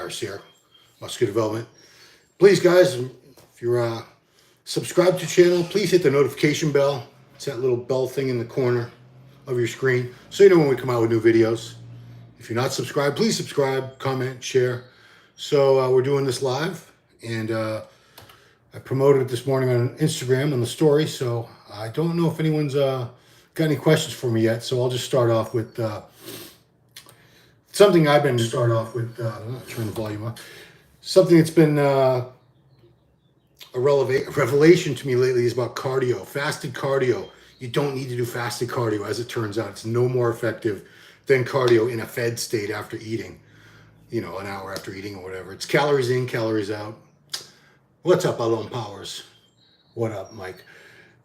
Harris here, Muscular Development. Please, guys, if you're subscribed to the channel, please hit the notification bell. It's that little bell thing in the corner of your screen, so you know when we come out with new videos. If you're not subscribed, please subscribe, comment, share. So we're doing this live, and I promoted it this morning on Instagram on the story, so I don't know if anyone's got any questions for me yet, so I'll just start off with something I've been turn the volume up. Something that's been a revelation to me lately is about cardio, fasted cardio. You don't need to do fasted cardio, as it turns out. It's no more effective than cardio in a fed state after eating, you know, an hour after eating or whatever. It's calories in, calories out. What's up, Alon Powers? What up, Mike?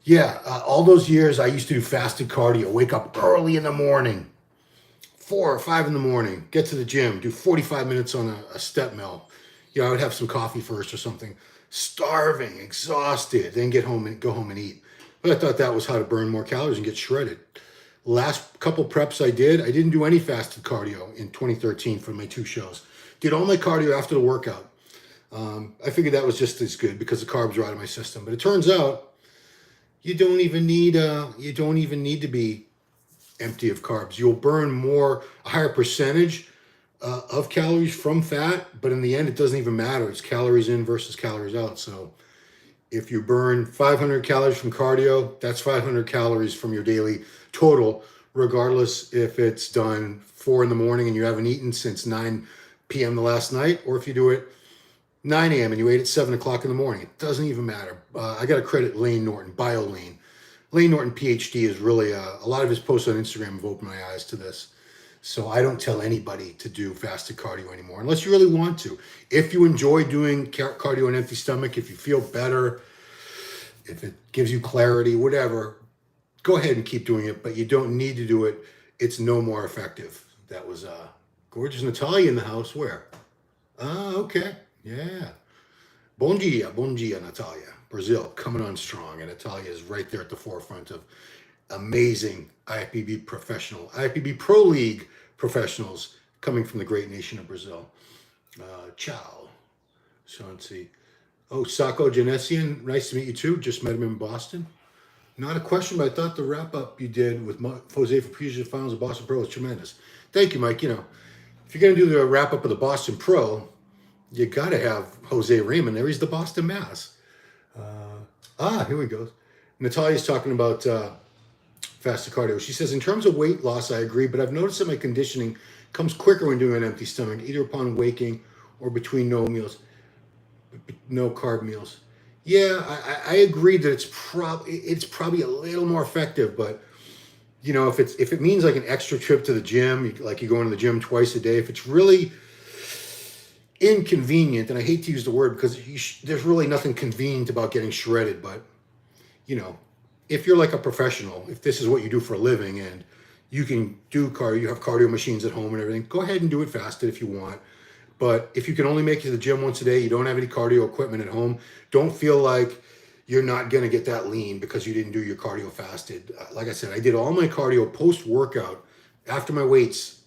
Yeah, all those years I used to do fasted cardio, wake up early in the morning, 4 or 5 in the morning, get to the gym, do 45 minutes on a step mill. You know, I would have some coffee first or something. Starving, exhausted, then go home and eat. But I thought that was how to burn more calories and get shredded. Last couple preps I didn't do any fasted cardio in 2013 for my 2 shows. Did all my cardio after the workout. I figured that was just as good because the carbs are out of my system. But it turns out you don't even need to be empty of carbs. You'll burn a higher percentage of calories from fat, but in the end, it doesn't even matter. It's calories in versus calories out. So if you burn 500 calories from cardio, that's 500 calories from your daily total, regardless if it's done 4 in the morning and you haven't eaten since 9 p.m. the last night, or if you do it 9 a.m. and you ate at 7 o'clock in the morning. It doesn't even matter. I got to credit Lane Norton, BioLane. Lane Norton, PhD, is really, a lot of his posts on Instagram have opened my eyes to this. So I don't tell anybody to do fasted cardio anymore, unless you really want to. If you enjoy doing cardio on empty stomach, if you feel better, if it gives you clarity, whatever, go ahead and keep doing it, but you don't need to do it. It's no more effective. That was gorgeous Natalia in the house. Where? Okay. Yeah. Bom dia, Natalia. Brazil, coming on strong. And Natalia is right there at the forefront of amazing IFBB Pro League professionals coming from the great nation of Brazil. Ciao. So let's see. Oh, Sako Janessian, nice to meet you too. Just met him in Boston. Not a question, but I thought the wrap-up you did with Jose for previous finals of Boston Pro was tremendous. Thank you, Mike. You know, if you're going to do the wrap-up of the Boston Pro, you got to have Jose Raymond there. He's the Boston Mass. Here we go. Natalia's talking about fasted cardio. She says, in terms of weight loss, I agree, but I've noticed that my conditioning comes quicker when doing an empty stomach, either upon waking or between no carb meals. Yeah, I agree that it's probably a little more effective, but you know, if it means like an extra trip to the gym, like you go into the gym twice a day, if it's really inconvenient, and I hate to use the word because there's really nothing convenient about getting shredded, but you know, if you're like a professional, if this is what you do for a living and you can do cardio, you have cardio machines at home and everything, go ahead and do it fasted if you want. But if you can only make it to the gym once a day, you don't have any cardio equipment at home, don't feel like you're not going to get that lean because you didn't do your cardio fasted. Like I said, I did all my cardio post-workout after my weights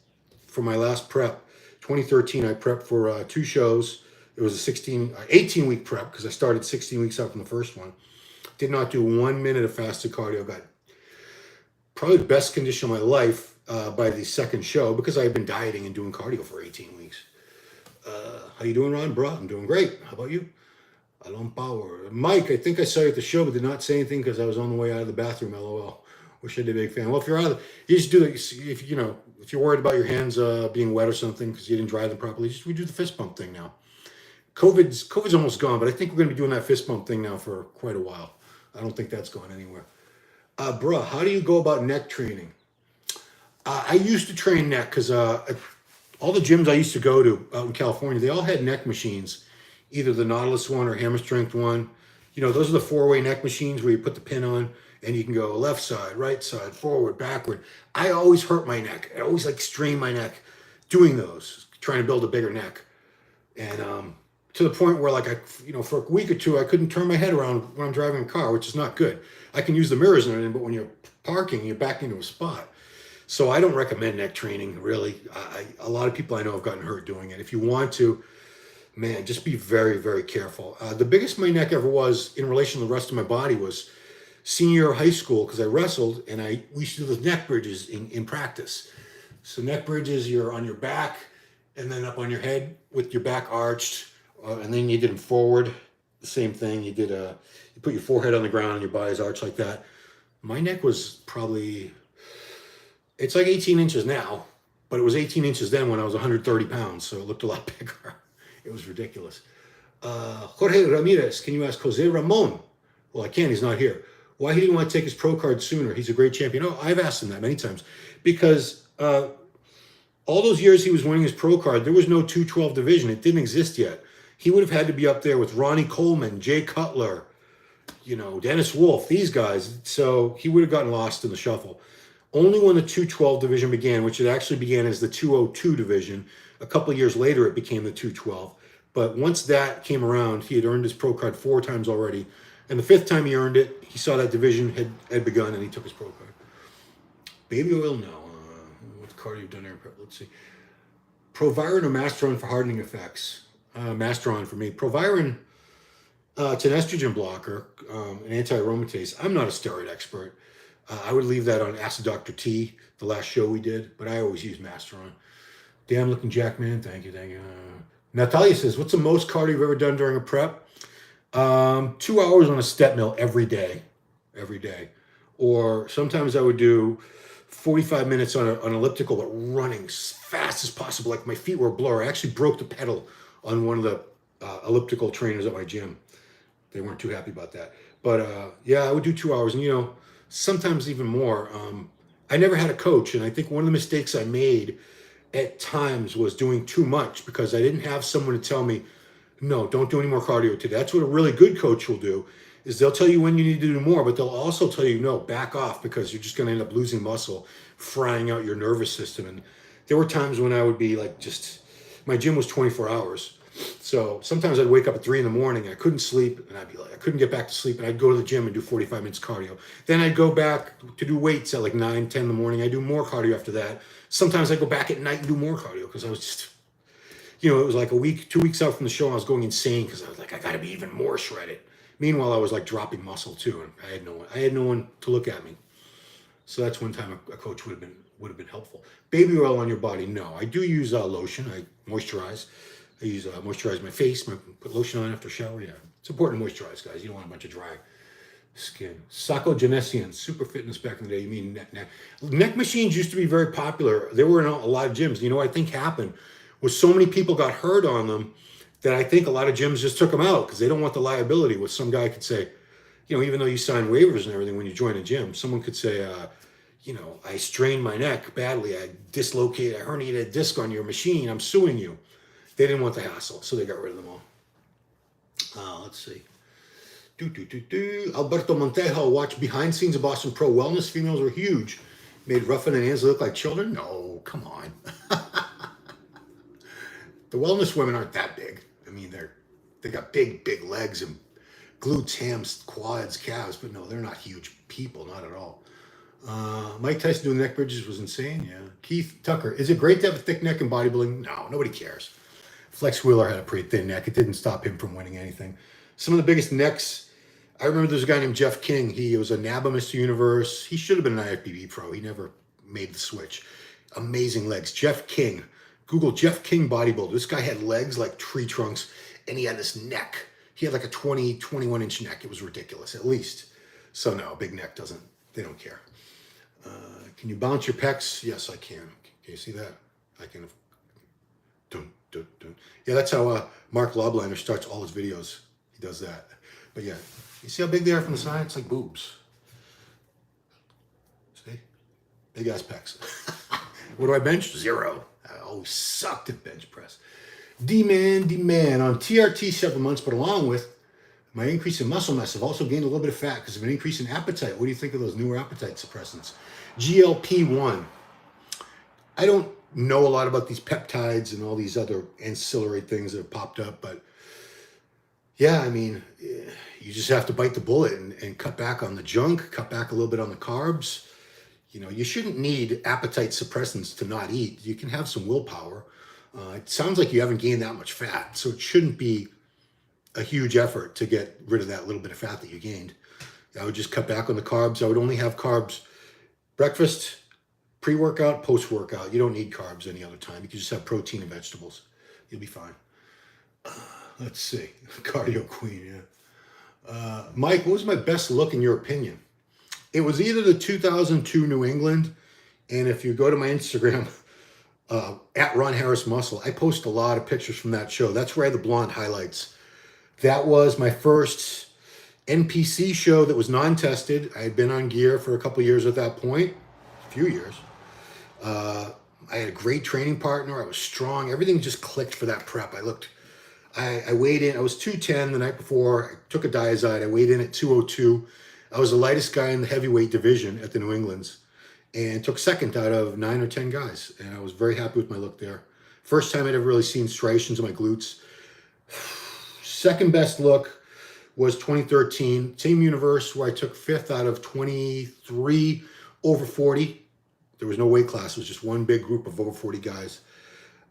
for my last prep. 2013, I prepped for 2 shows. It was a 18-week prep because I started 16 weeks out from the first one. Did not do 1 minute of fasted cardio. Got probably the best condition of my life by the second show because I had been dieting and doing cardio for 18 weeks. How you doing, Ron? Bro, I'm doing great. How about you? Alon Power. Mike, I think I saw you at the show but did not say anything because I was on the way out of the bathroom. LOL. Wish I'd be a big fan. Well, if you're out of you just do it. If you're worried about your hands being wet or something because you didn't dry them properly, we do the fist bump thing now. COVID's almost gone, but I think we're going to be doing that fist bump thing now for quite a while. I don't think that's going anywhere. Bruh, how do you go about neck training? I used to train neck because all the gyms I used to go to out in California, they all had neck machines, either the Nautilus one or Hammer Strength one. You know, those are the 4-way neck machines where you put the pin on and you can go left side, right side, forward, backward. I always hurt my neck. I always strain my neck doing those, trying to build a bigger neck. And to the point where for a week or 2, I couldn't turn my head around when I'm driving a car, which is not good. I can use the mirrors and everything, but when you're parking, you're back into a spot. So I don't recommend neck training, really. A lot of people I know have gotten hurt doing it. If you want to, man, just be very, very careful. The biggest my neck ever was in relation to the rest of my body was senior year of high school, because I wrestled and we used to do those neck bridges in practice. So neck bridges, you're on your back and then up on your head with your back arched, and then you did them forward. The same thing. You put your forehead on the ground and your body's arched like that. My neck was probably, it's like 18 inches now, but it was 18 inches then when I was 130 pounds, so it looked a lot bigger. It was ridiculous. Jorge Ramirez, can you ask Jose Ramon? Well, I can't, he's not here. Why he didn't want to take his pro card sooner? He's a great champion. Oh, I've asked him that many times. Because all those years he was winning his pro card, there was no 212 division. It didn't exist yet. He would have had to be up there with Ronnie Coleman, Jay Cutler, Dennis Wolf, these guys. So he would have gotten lost in the shuffle. Only when the 212 division began, which it actually began as the 202 division, a couple of years later it became the 212. But once that came around, he had earned his pro card 4 times already. And the 5th time he earned it, he saw that division had begun and he took his pro card. Baby oil, no. What card have you done there? Let's see. Proviron or Masteron for hardening effects? Masteron for me. Proviron, it's an estrogen blocker, an anti-aromatase. I'm not a steroid expert. I would leave that on Ask Dr. T, the last show we did, but I always use Masteron. Damn looking Jack, man. Thank you. Natalia says, what's the most cardio you've ever done during a prep? 2 hours on a step mill every day. Or sometimes I would do 45 minutes on an elliptical, but running as fast as possible. Like my feet were a blur. I actually broke the pedal on one of the elliptical trainers at my gym. They weren't too happy about that. But yeah, I would do 2 hours. And sometimes even more. I never had a coach. And I think one of the mistakes I made at times was doing too much, because I didn't have someone to tell me, no, don't do any more cardio today. That's what a really good coach will do, is they'll tell you when you need to do more, but they'll also tell you, no, back off, because you're just going to end up losing muscle, frying out your nervous system. And there were times when I would be like, my gym was 24 hours. So sometimes I'd wake up at 3 a.m. I couldn't sleep, and I'd be like, I couldn't get back to sleep, and I'd go to the gym and do 45 minutes cardio. Then I'd go back to do weights at like 9, 10 in the morning. I do more cardio after that. Sometimes I'd go back at night and do more cardio, because I was just, it was like a week, 2 weeks out from the show, and I was going insane, because I was like, I got to be even more shredded. Meanwhile, I was like dropping muscle too, and I had no one to look at me. So that's one time a coach would have been helpful. Baby oil on your body? No, I do use lotion. I moisturize. I use moisturize my face. Put lotion on after shower. Yeah, it's important to moisturize, guys. You don't want a bunch of dry skin. Sacco Genesian, Super Fitness back in the day. You mean neck machines used to be very popular. There were in a lot of gyms. What I think happened was so many people got hurt on them that I think a lot of gyms just took them out, because they don't want the liability. What some guy could say, even though you sign waivers and everything when you join a gym, someone could say, I strained my neck badly. I herniated a disc on your machine. I'm suing you. They didn't want the hassle, so they got rid of them all. Let's see. Alberto Montejo, watch behind scenes of Boston Pro. Wellness females were huge. Made Ruffin and Ansley look like children? No, come on. The wellness women aren't that big. I mean, they got big legs and glutes, hams, quads, calves, but no, they're not huge people, not at all. Mike Tyson doing neck bridges was insane. Yeah. Keith Tucker, is it great to have a thick neck in bodybuilding? No, nobody cares. Flex Wheeler had a pretty thin neck. It didn't stop him from winning anything. Some of the biggest necks, I remember there's a guy named Jeff King. He was a NABA Mr. Universe. He should have been an IFBB pro. He never made the switch. Amazing legs. Jeff King. Google Jeff King bodybuilder. This guy had legs like tree trunks, and he had this neck. He had like a 21 inch neck. It was ridiculous, at least. So no, big neck they don't care. Can you balance your pecs? Yes, I can. Can you see that? I can. Yeah, that's how Mark Lobliner starts all his videos. He does that. But yeah, you see how big they are from the side? It's like boobs. See? Big ass pecs. What do I bench? 0. I always sucked at bench press. D-man. On TRT several months, but along with my increase in muscle mass, I've also gained a little bit of fat because of an increase in appetite. What do you think of those newer appetite suppressants? GLP-1. I don't know a lot about these peptides and all these other ancillary things that have popped up, but yeah, I mean, you just have to bite the bullet and cut back on the junk, cut back a little bit on the carbs. You shouldn't need appetite suppressants to not eat. You can have some willpower. It sounds like you haven't gained that much fat, so it shouldn't be a huge effort to get rid of that little bit of fat that you gained. I would just cut back on the carbs. I would only have carbs breakfast, pre-workout, post-workout. You don't need carbs any other time. You can just have protein and vegetables. You'll be fine. Let's see. Cardio queen, yeah. Mike, what was my best look in your opinion? It was either the 2002 New England, and if you go to my Instagram, at Ron Harris Muscle, I post a lot of pictures from that show. That's where I had the blonde highlights. That was my first NPC show that was non-tested. I had been on gear for a couple years at that point, a few years. I had a great training partner. I was strong. Everything just clicked for that prep. I weighed in. I was 210 the night before. I took a Diazide. I weighed in at 202. I was the lightest guy in the heavyweight division at the New Englands and took second out of 9 or 10 guys. And I was very happy with my look there. First time I'd ever really seen striations in my glutes. Second best look was 2013, same universe, where I took 5th out of 23 over 40. There was no weight class. It was just one big group of over 40 guys.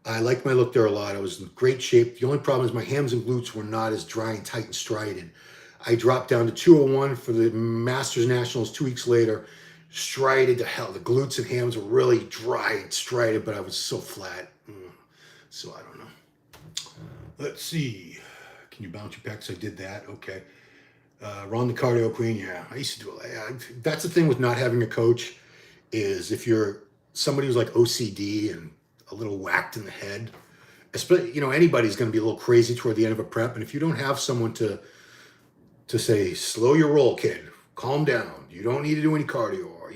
I liked my look there a lot. I was in great shape. The only problem is my hams and glutes were not as dry and tight and striated. I dropped down to 201 for the Masters Nationals 2 weeks later. Striated to hell. The glutes and hams were really dry and striated, but I was so flat. So I don't know. Let's see. Can you bounce your pecs? I did that. Okay. Ron the cardio queen. Yeah, I used to do it. That's the thing with not having a coach is if you're somebody who's like OCD and a little whacked in the head, especially, anybody's going to be a little crazy toward the end of a prep. And if you don't have someone to say, slow your roll, kid, calm down. You don't need to do any cardio, or,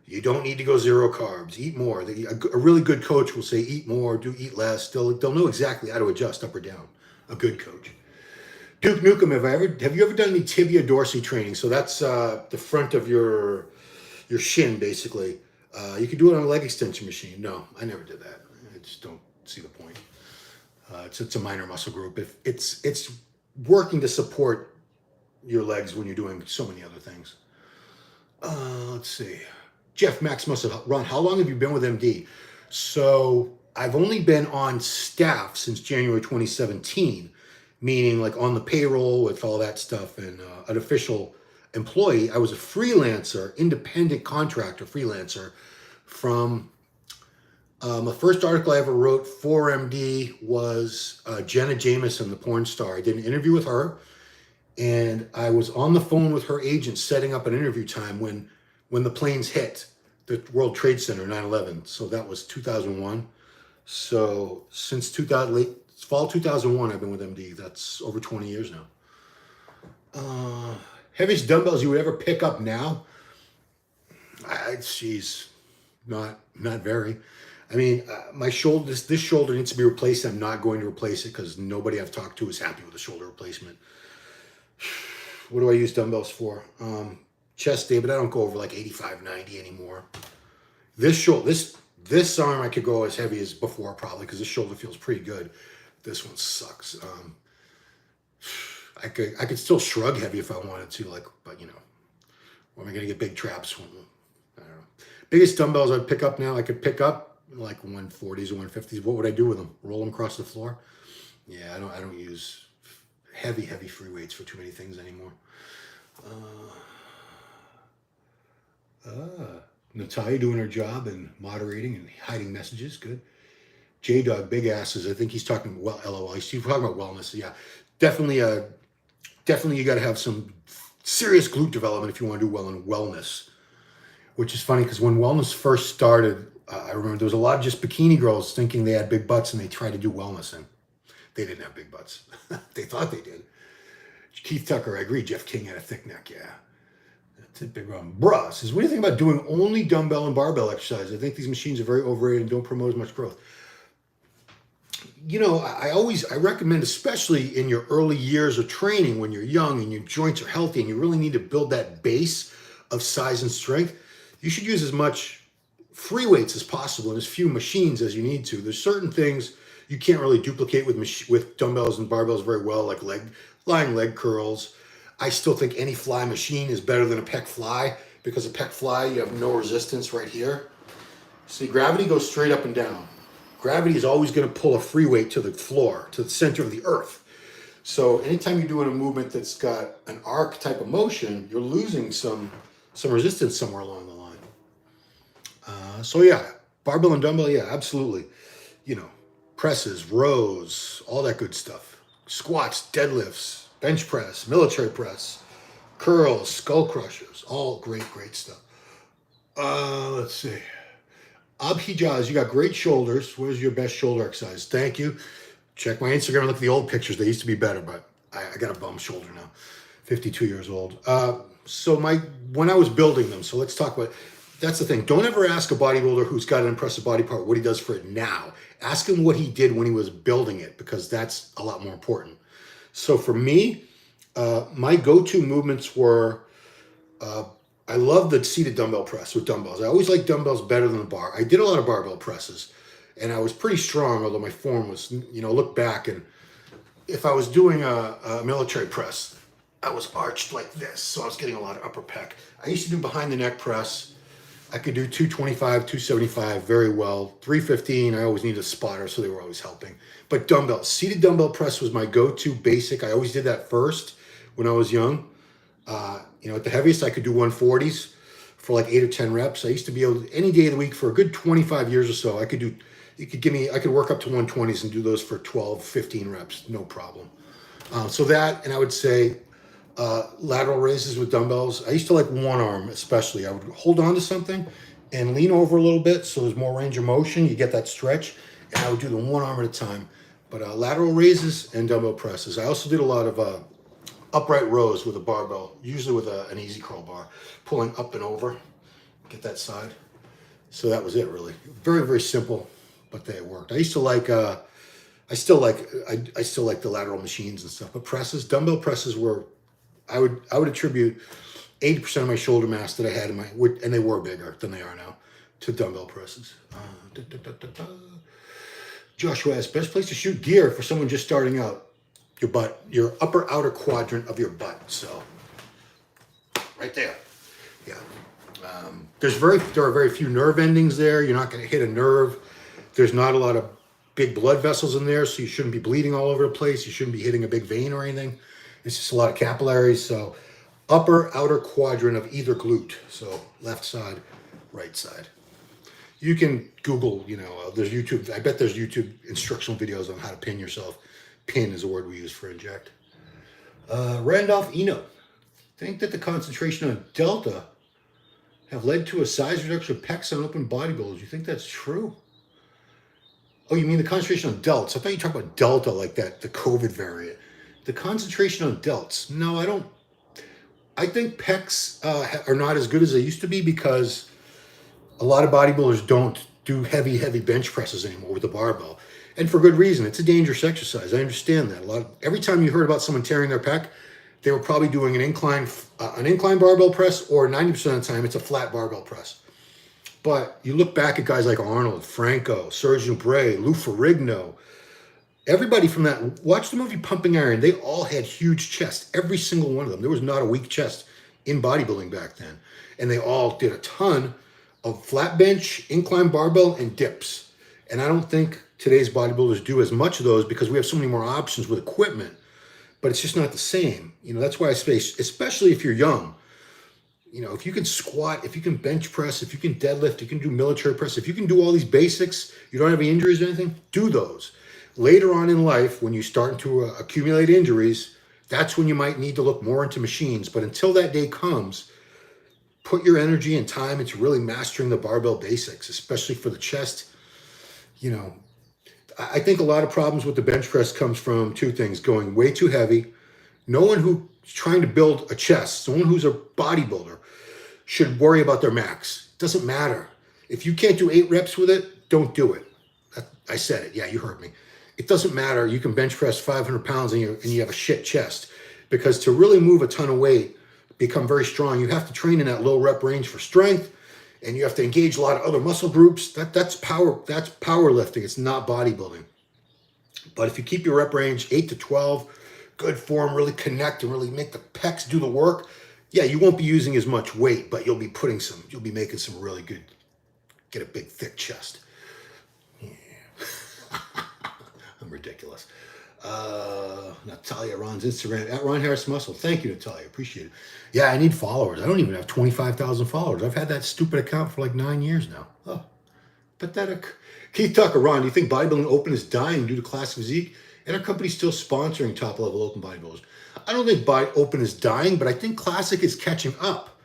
you don't need to go zero carbs, eat more. A really good coach will say, eat more, eat less. They'll know exactly how to adjust up or down. A good coach. Duke Nukem, have you ever done any tibia dorsi training? So that's the front of your shin, basically. You could do it on a leg extension machine. No, I never did that. I just don't see the point. It's a minor muscle group. If it's working to support your legs when you're doing so many other things. Let's see. Jeff Max Muscle. Ron, how long have you been with MD? So I've only been on staff since January 2017, meaning like on the payroll with all that stuff and an official employee. I was a freelancer, independent contractor freelancer from the first article I ever wrote for MD was Jenna Jameson, the porn star. I did an interview with her, and I was on the phone with her agent setting up an interview time when the planes hit the World Trade Center, 9/11. So that was 2001. So since fall 2001, I've been with MD. That's over 20 years now. Heaviest dumbbells you would ever pick up now? Not very. I mean, my shoulder, this shoulder needs to be replaced. I'm not going to replace it because nobody I've talked to is happy with the shoulder replacement. What do I use dumbbells for? Chest day, but I don't go over like 85, 90 anymore. This arm I could go as heavy as before probably because this shoulder feels pretty good. This one sucks. I could still shrug heavy if I wanted to, but or am I gonna get big traps? I don't know. Biggest dumbbells I'd pick up now, I could pick up like 140s or 150s. What would I do with them? Roll them across the floor? Yeah, I don't use heavy free weights for too many things anymore. Natalia doing her job and moderating and hiding messages. Good. J-Dog, big asses. I think he's talking, LOL. He's talking about wellness. Yeah, definitely you got to have some serious glute development if you want to do well in wellness, which is funny because when wellness first started, I remember there was a lot of just bikini girls thinking they had big butts and they tried to do wellness and they didn't have big butts. They thought they did. Keith Tucker, I agree. Jeff King had a thick neck. Yeah. That's a big one. Bruh says, what do you think about doing only dumbbell and barbell exercise? I think these machines are very overrated and don't promote as much growth. I recommend, especially in your early years of training when you're young and your joints are healthy and you really need to build that base of size and strength, you should use as much free weights as possible and as few machines as you need to. There's certain things you can't really duplicate with dumbbells and barbells very well, like lying leg curls. I still think any fly machine is better than a pec fly because a pec fly, you have no resistance right here. See, gravity goes straight up and down. Gravity is always going to pull a free weight to the floor, to the center of the earth. So anytime you're doing a movement that's got an arc type of motion, you're losing some resistance somewhere along the line. So yeah, barbell and dumbbell, yeah, absolutely. You know, presses, rows, all that good stuff. Squats, deadlifts, bench press, military press, curls, skull crushers, all great stuff. Let's see. Abhijaz, you got great shoulders. What is your best shoulder exercise? Thank you. Check my Instagram and look at the old pictures. They used to be better, but I got a bum shoulder now. 52 years old. So when I was building them, so let's talk about, that's the thing. Don't ever ask a bodybuilder who's got an impressive body part what he does for it now. Ask him what he did when he was building it, because that's a lot more important. So for me, my go-to movements were, I love the seated dumbbell press with dumbbells. I always liked dumbbells better than the bar. I did a lot of barbell presses, and I was pretty strong, although my form was, look back, and if I was doing a military press, I was arched like this, so I was getting a lot of upper pec. I used to do behind the neck press. I could do 225, 275 very well. 315, I always needed a spotter, so they were always helping. But dumbbell, seated dumbbell press was my go-to basic. I always did that first when I was young. At the heaviest, I could do 140s for like 8 or 10 reps. I used to be able to, any day of the week for a good 25 years or so, I could work up to 120s and do those for 12, 15 reps, no problem. So that, and I would say lateral raises with dumbbells. I used to like one arm especially. I would hold on to something and lean over a little bit so there's more range of motion. You get that stretch, and I would do them one arm at a time. But lateral raises and dumbbell presses. I also did a lot of upright rows with a barbell, usually with an easy curl bar, pulling up and over, get that side. So that was it, really. Very, very simple, but they worked. I still like the lateral machines and stuff, but presses, dumbbell presses were, I would attribute 80% of my shoulder mass that I had and they were bigger than they are now, to dumbbell presses. Joshua asks, best place to shoot gear for someone just starting out? Your butt, your upper outer quadrant of your butt. So right there. Yeah. There are very few nerve endings there. You're not going to hit a nerve. There's not a lot of big blood vessels in there, so you shouldn't be bleeding all over the place. You shouldn't be hitting a big vein or anything. It's just a lot of capillaries. So upper outer quadrant of either glute. So left side, right side. You can Google, there's YouTube. I bet there's YouTube instructional videos on how to pin yourself. Pin is a word we use for inject. Randolph Eno. Think that the concentration on delta have led to a size reduction of pecs on open bodybuilders. You think that's true? Oh, you mean the concentration on delts? I thought you talked about delta like that, the COVID variant. The concentration on delts. No, I don't. I think pecs are not as good as they used to be because a lot of bodybuilders don't do heavy bench presses anymore with the barbell. And for good reason. It's a dangerous exercise. I understand that. Every time you heard about someone tearing their pec, they were probably doing an incline barbell press, or 90% of the time it's a flat barbell press. But you look back at guys like Arnold, Franco, Serge Nubret, Lou Ferrigno, everybody from that, watch the movie Pumping Iron. They all had huge chests, every single one of them. There was not a weak chest in bodybuilding back then. And they all did a ton of flat bench, incline barbell, and dips. And I don't think today's bodybuilders do as much of those because we have so many more options with equipment, but it's just not the same. That's why I say, especially if you're young, if you can squat, if you can bench press, if you can deadlift, you can do military press, if you can do all these basics, you don't have any injuries or anything, do those. Later on in life, when you start to accumulate injuries, that's when you might need to look more into machines. But until that day comes, put your energy and time into really mastering the barbell basics, especially for the chest. I think a lot of problems with the bench press comes from two things: going way too heavy. No one who's trying to build a chest, someone who's a bodybuilder, should worry about their max. It doesn't matter. If you can't do 8 reps with it, don't do it. I said it. Yeah, you heard me. It doesn't matter. You can bench press 500 pounds and you have a shit chest. Because to really move a ton of weight, become very strong, you have to train in that low rep range for strength. And you have to engage a lot of other muscle groups. That's powerlifting. It's not bodybuilding. But if you keep your rep range 8 to 12, good form, really connect and really make the pecs do the work, yeah, you won't be using as much weight, but you'll be making some really good, get a big thick chest. Yeah. ridiculous. Natalia, Ron's Instagram, at Ron Harris Muscle. Thank you, Natalia. Appreciate it. Yeah, I need followers. I don't even have 25,000 followers. I've had that stupid account for like 9 years now. Oh, pathetic. Keith Tucker, Ron, do you think bodybuilding open is dying due to classic physique? And our company's still sponsoring top-level open bodybuilders. I don't think open is dying, but I think classic is catching up.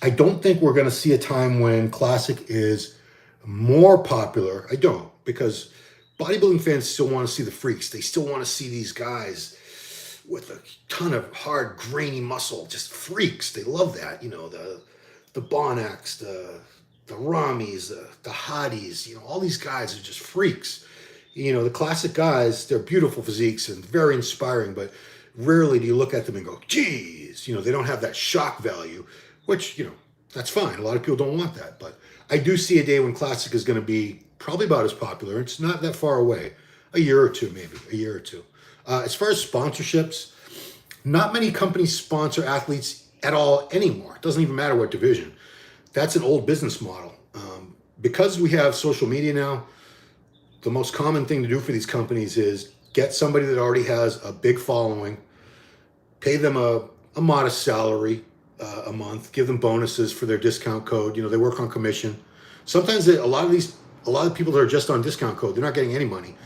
I don't think we're going to see a time when classic is more popular. I don't, because bodybuilding fans still want to see the freaks. They still want to see these guys with a ton of hard, grainy muscle, just freaks. They love that, the Bonaks, the Ramis, the Hotties, all these guys are just freaks. The classic guys, they're beautiful physiques and very inspiring, but rarely do you look at them and go, geez, they don't have that shock value, which, that's fine. A lot of people don't want that, but I do see a day when classic is going to be probably about as popular. It's not that far away. A year or two, maybe. A year or two. As far as sponsorships, not many companies sponsor athletes at all anymore. It doesn't even matter what division. That's an old business model. Because we have social media now, the most common thing to do for these companies is get somebody that already has a big following, pay them a modest salary a month, give them bonuses for their discount code. They work on commission. Sometimes a lot of people that are just on discount code, they're not getting any money.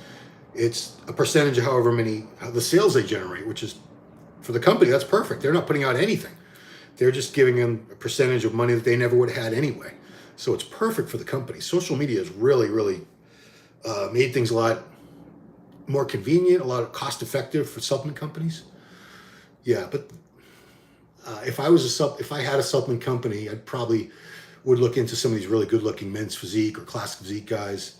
It's a percentage of the sales they generate, which is, for the company, that's perfect. They're not putting out anything. They're just giving them a percentage of money that they never would have had anyway. So it's perfect for the company. Social media has really, really made things a lot more convenient, a lot of cost effective for supplement companies. Yeah, but if I had a supplement company, I'd probably would look into some of these really good-looking men's physique or classic physique guys.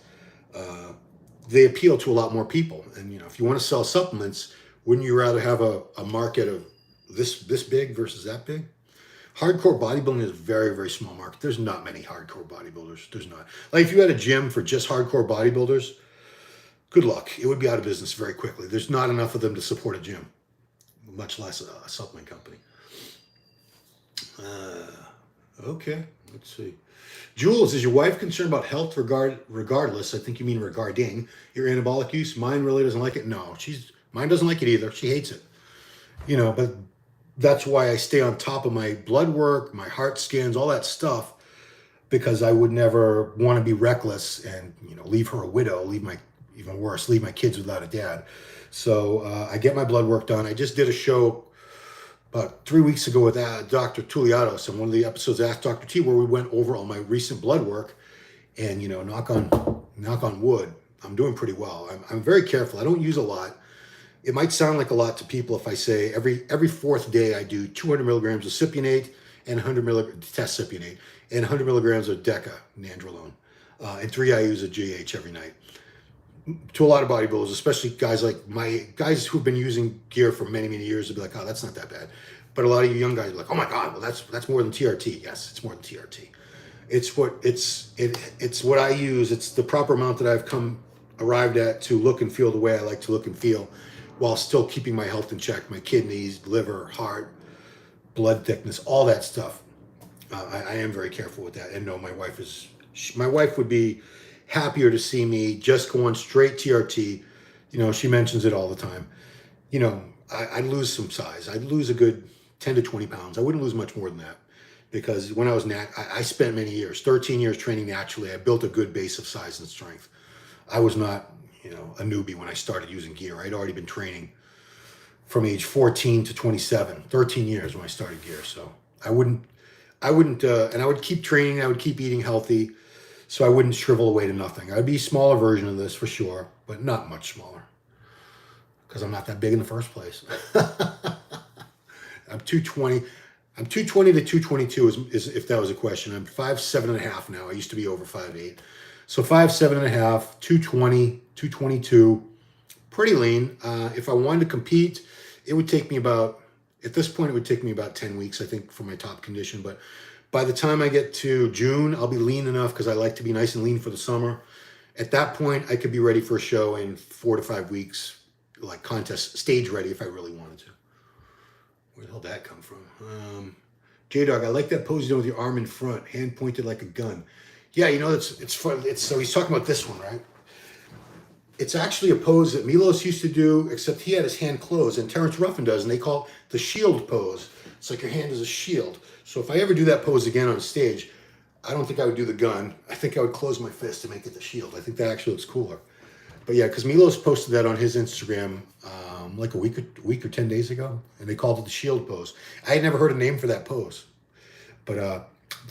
They appeal to a lot more people, and if you want to sell supplements, wouldn't you rather have a market of this big versus that big? Hardcore bodybuilding is a very, very small market. There's not many hardcore bodybuilders. There's not. Like if you had a gym for just hardcore bodybuilders, good luck. It would be out of business very quickly. There's not enough of them to support a gym, much less a supplement company. Okay, let's see. Jules, is your wife concerned about health regardless? I think you mean regarding your anabolic use. Mine really doesn't like it. No, mine doesn't like it either. She hates it. But that's why I stay on top of my blood work, my heart scans, all that stuff, because I would never want to be reckless and, leave her a widow, leave my kids without a dad. So I get my blood work done. I just did a show about 3 weeks ago with Dr. Tuliados, and one of the episodes Ask Dr. T, where we went over all my recent blood work, and knock on wood, I'm doing pretty well. I'm very careful. I don't use a lot. It might sound like a lot to people if I say every fourth day I do 200 milligrams of cypionate and 100 milligrams test cypionate and 100 milligrams of Deca nandrolone, and 3 IUs of GH every night. To a lot of bodybuilders, especially guys who've been using gear for many, many years, will be like, oh, that's not that bad. But a lot of you young guys are like, oh my God, well that's more than TRT. Yes, it's more than TRT. It's what I use. It's the proper amount that I've arrived at to look and feel the way I like to look and feel, while still keeping my health in check, my kidneys, liver, heart, blood thickness, all that stuff. I am very careful with that. And no, my wife would be happier to see me just going straight TRT. She mentions it all the time. I'd lose some size. I'd lose a good 10 to 20 pounds. I wouldn't lose much more than that, because when I was I spent many years, 13 years training naturally. I built a good base of size and strength. I was not, a newbie when I started using gear. I'd already been training from age 14 to 27, 13 years when I started gear. So I wouldn't, and I would keep training. I would keep eating healthy, so I wouldn't shrivel away to nothing. I'd be a smaller version of this for sure, but not much smaller, because I'm not that big in the first place. I'm 220. I'm 220 to 222 is if that was a question. I'm 5'7.5" now. I used to be over 5'8". So 5'7.5", 220, 222, pretty lean. If I wanted to compete, it would take me at this point, it would take me about 10 weeks, I think, for my top condition. But by the time I get to June, I'll be lean enough, because I like to be nice and lean for the summer. At that point, I could be ready for a show in 4 to 5 weeks, like contest stage ready if I really wanted to. Where the hell did that come from? J-Dog, I like that pose you do with your arm in front, hand pointed like a gun. Yeah, it's fun. So he's talking about this one, right? It's actually a pose that Milos used to do, except he had his hand closed, and Terrence Ruffin does, and they call it the shield pose. It's like your hand is a shield. So if I ever do that pose again on stage, I don't think I would do the gun. I think I would close my fist to make it the shield. I think that actually looks cooler. But yeah, because Milos posted that on his Instagram like a week or 10 days ago, and they called it the shield pose. I had never heard a name for that pose. But a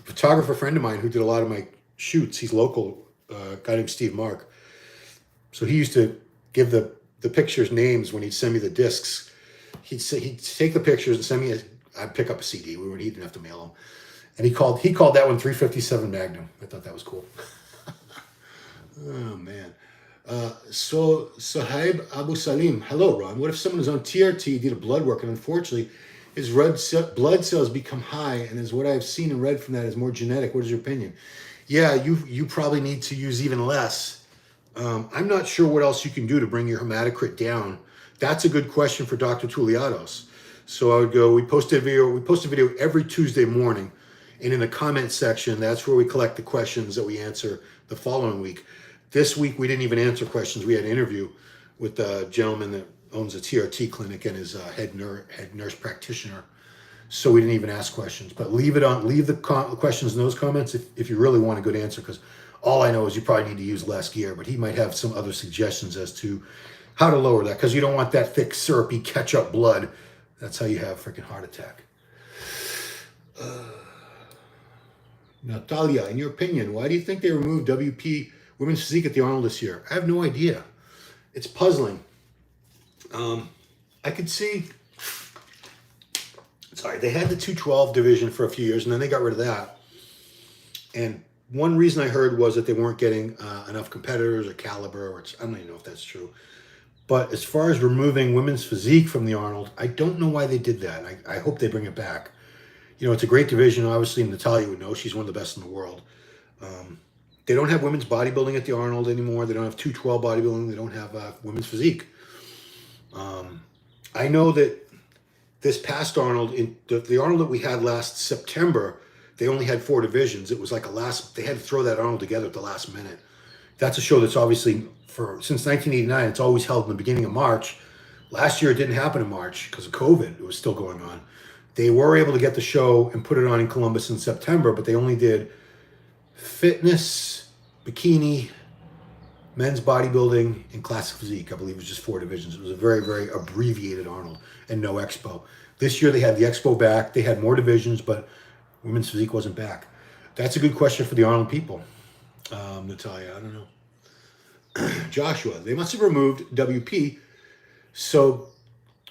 photographer friend of mine who did a lot of my shoots, he's local, a guy named Steve Mark. So he used to give the pictures names when he'd send me the discs. He'd take the pictures and send me I'd pick up a CD. He didn't have to mail them. And he called that one 357 Magnum. I thought that was cool. Oh man. So Sahib Abu Salim, hello Ron. What if someone is on TRT, did a blood work, and unfortunately his blood cells become high, and as what I've seen and read from that is more genetic? What is your opinion? Yeah, you probably need to use even less. I'm not sure what else you can do to bring your hematocrit down. That's a good question for Dr. Tuliados. So I would go, we post a video every Tuesday morning, and in the comment section, that's where we collect the questions that we answer the following week. This week, we didn't even answer questions. We had an interview with the gentleman that owns a TRT clinic and is a head nurse practitioner. So we didn't even ask questions, but leave the questions in those comments if you really want a good answer, because all I know is you probably need to use less gear, but he might have some other suggestions as to how to lower that, because you don't want that thick, syrupy ketchup blood. That's how you have a freaking heart attack. Natalia, in your opinion, why do you think they removed WP women's physique at the Arnold this year? I have no idea. It's puzzling. I could see, they had the 212 division for a few years, and then they got rid of that. And one reason I heard was that they weren't getting enough competitors or caliber, which I don't even know if that's true. But as far as removing women's physique from the Arnold, I don't know why they did that. I hope they bring it back. You know, it's a great division. Obviously, Natalia would know. She's one of the best in the world. They don't have women's bodybuilding at the Arnold anymore. They don't have 212 bodybuilding. They don't have women's physique. I know that this past Arnold, in the Arnold that we had last September, they only had 4 divisions. It was like they had to throw that Arnold together at the last minute. That's a show that's obviously, since 1989, it's always held in the beginning of March. Last year, it didn't happen in March because of COVID. It was still going on. They were able to get the show and put it on in Columbus in September, but they only did fitness, bikini, men's bodybuilding, and classic physique. I believe it was just 4 divisions. It was a very, very abbreviated Arnold and no expo. This year, they had the expo back. They had more divisions, but women's physique wasn't back. That's a good question for the Arnold people. Natalia, I don't know. Joshua, they must have removed WP, so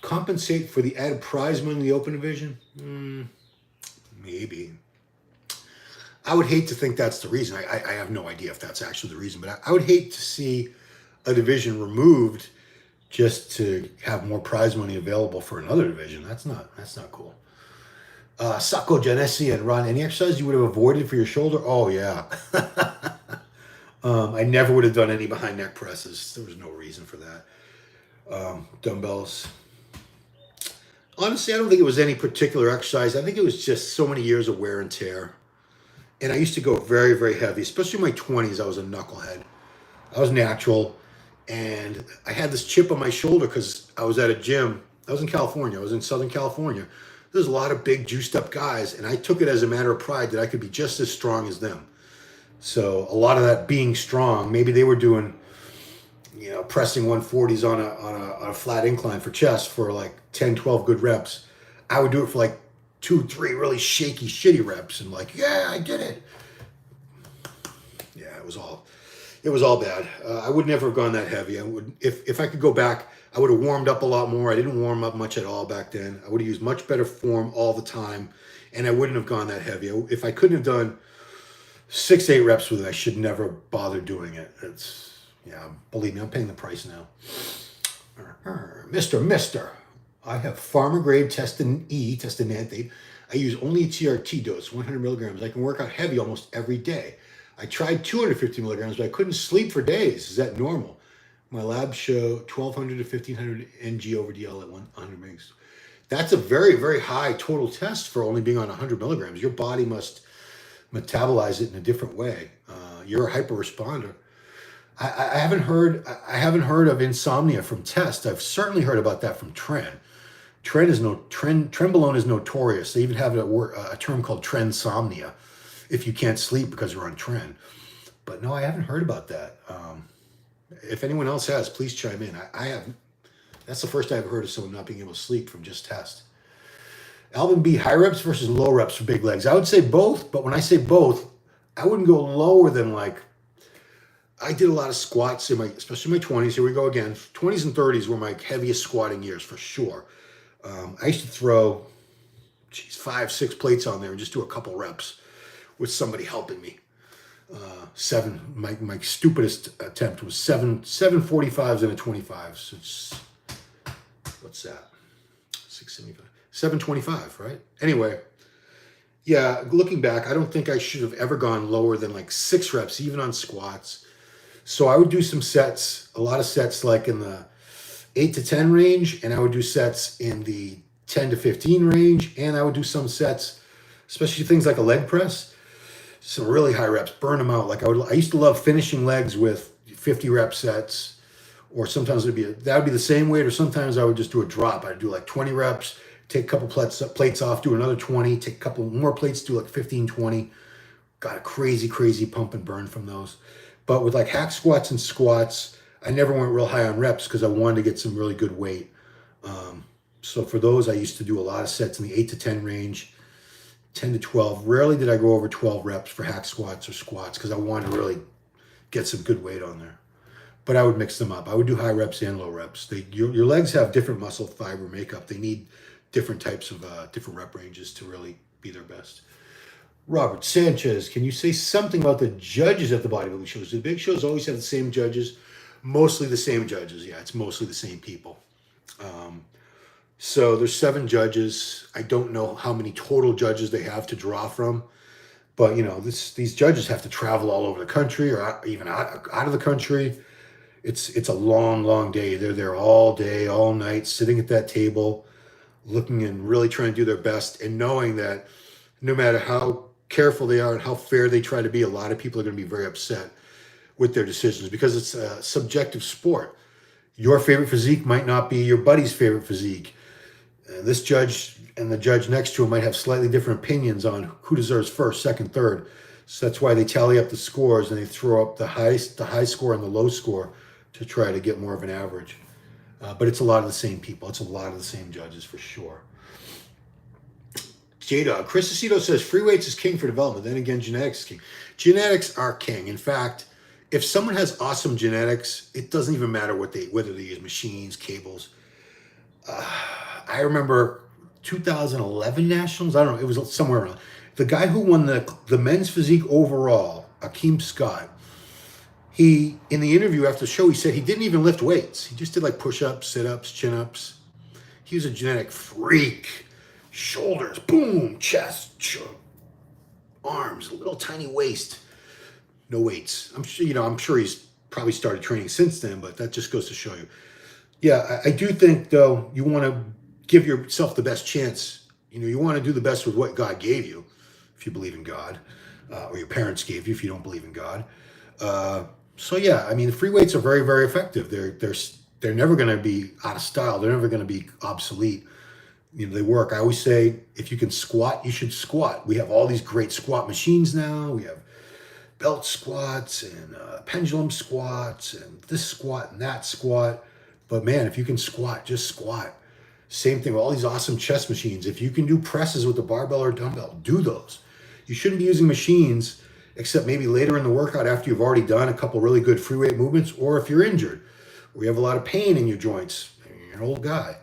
compensate for the added prize money in the open division? Maybe. I would hate to think that's the reason. I have no idea if that's actually the reason, but I would hate to see a division removed just to have more prize money available for another division. That's not cool. Sako Janesi and Ron, any exercise you would have avoided for your shoulder? Oh, yeah. I never would have done any behind neck presses. There was no reason for that. Dumbbells. Honestly, I don't think it was any particular exercise. I think it was just so many years of wear and tear. And I used to go very, very heavy, especially in my 20s. I was a knucklehead. I was natural. And I had this chip on my shoulder because I was at a gym. I was in California. I was in Southern California. There's a lot of big juiced up guys. And I took it as a matter of pride that I could be just as strong as them. So a lot of that being strong, maybe they were doing, pressing 140s on a flat incline for chest for like 10, 12 good reps. I would do it for like 2, 3 really shaky, shitty reps and like, yeah, I did it. Yeah, it was all bad. I would never have gone that heavy. I would, if I could go back, I would have warmed up a lot more. I didn't warm up much at all back then. I would have used much better form all the time, and I wouldn't have gone that heavy. If I couldn't have done 6, 8 reps with it, I should never bother doing it. Believe me, I'm paying the price now. Mister, I have farmer grade testanate. I use only TRT dose, 100 milligrams. I can work out heavy almost every day. I tried 250 milligrams, but I couldn't sleep for days. Is that normal? My labs show 1,200 to 1,500 ng over DL at 100 mgs. That's a very, very high total test for only being on 100 milligrams. Your body must metabolize it in a different way. You're a hyper responder. I haven't heard of insomnia from Test. I've certainly heard about that from Tren. Trenbolone is notorious. They even have a term called trensomnia if you can't sleep because you're on Tren. But no, I haven't heard about that. If anyone else has, please chime in. I haven't. That's the first I've heard of someone not being able to sleep from just Test. Alvin B, high reps versus low reps for big legs. I would say both, but when I say both, I wouldn't go lower than like, I did a lot of squats especially in my 20s. Here we go again. 20s and 30s were my heaviest squatting years for sure. I used to throw, 5, 6 plates on there and just do a couple reps with somebody helping me. My stupidest attempt was seven 45s and a 25. So what's that? 675. 725, right? Anyway, yeah, looking back, I don't think I should have ever gone lower than like 6 reps, even on squats. So I would do some sets, a lot of sets like in the 8 to 10 range, and I would do sets in the 10 to 15 range, and I would do some sets, especially things like a leg press, some really high reps, burn them out. Like I used to love finishing legs with 50 rep sets, or sometimes that would be the same weight, or sometimes I would just do a drop. I'd do like 20 reps, take a couple plates off, do another 20, take a couple more plates, do like 15, 20. Got a crazy, crazy pump and burn from those. But with like hack squats and squats, I never went real high on reps because I wanted to get some really good weight. So for those, I used to do a lot of sets in the 8 to 10 range, 10 to 12. Rarely did I go over 12 reps for hack squats or squats because I wanted to really get some good weight on there. But I would mix them up. I would do high reps and low reps. Your legs have different muscle fiber makeup. They need different types of different rep ranges to really be their best. Robert Sanchez, can you say something about the judges at the bodybuilding shows? Do the big shows always have the same judges? Mostly the same judges. Yeah, it's mostly the same people. So there's 7 judges. I don't know how many total judges they have to draw from, but these judges have to travel all over the country or even out of the country. It's a long, long day. They're there all day, all night, sitting at that table, looking and really trying to do their best, and knowing that no matter how careful they are and how fair they try to be, a lot of people are going to be very upset with their decisions because it's a subjective sport. Your favorite physique might not be your buddy's favorite physique. This judge and the judge next to him might have slightly different opinions on who deserves first, second, third. So that's why they tally up the scores and they throw up the high score and the low score to try to get more of an average. But it's a lot of the same people. It's a lot of the same judges for sure. J-Dog, Chris Aceto says free weights is king for development. Then again, genetics is king. Genetics are king. In fact, if someone has awesome genetics, it doesn't even matter whether they use machines, cables. I remember 2011 Nationals. I don't know. It was somewhere around. The guy who won the men's physique overall, Akeem Scott, in the interview after the show, he said he didn't even lift weights. He just did like push-ups, sit-ups, chin-ups. He was a genetic freak. Shoulders, boom, chest, arms, little tiny waist. No weights. I'm sure he's probably started training since then, but that just goes to show you. Yeah, I do think though you want to give yourself the best chance. You want to do the best with what God gave you, if you believe in God, or your parents gave you if you don't believe in God. So yeah, I mean, the free weights are very, very effective. They're never going to be out of style. They're never going to be obsolete. They work. I always say, if you can squat, you should squat. We have all these great squat machines now. We have belt squats and pendulum squats and this squat and that squat. But man, if you can squat, just squat. Same thing with all these awesome chest machines. If you can do presses with a barbell or dumbbell, do those. You shouldn't be using machines except maybe later in the workout after you've already done a couple really good free weight movements, or if you're injured or you have a lot of pain in your joints, you're an old guy.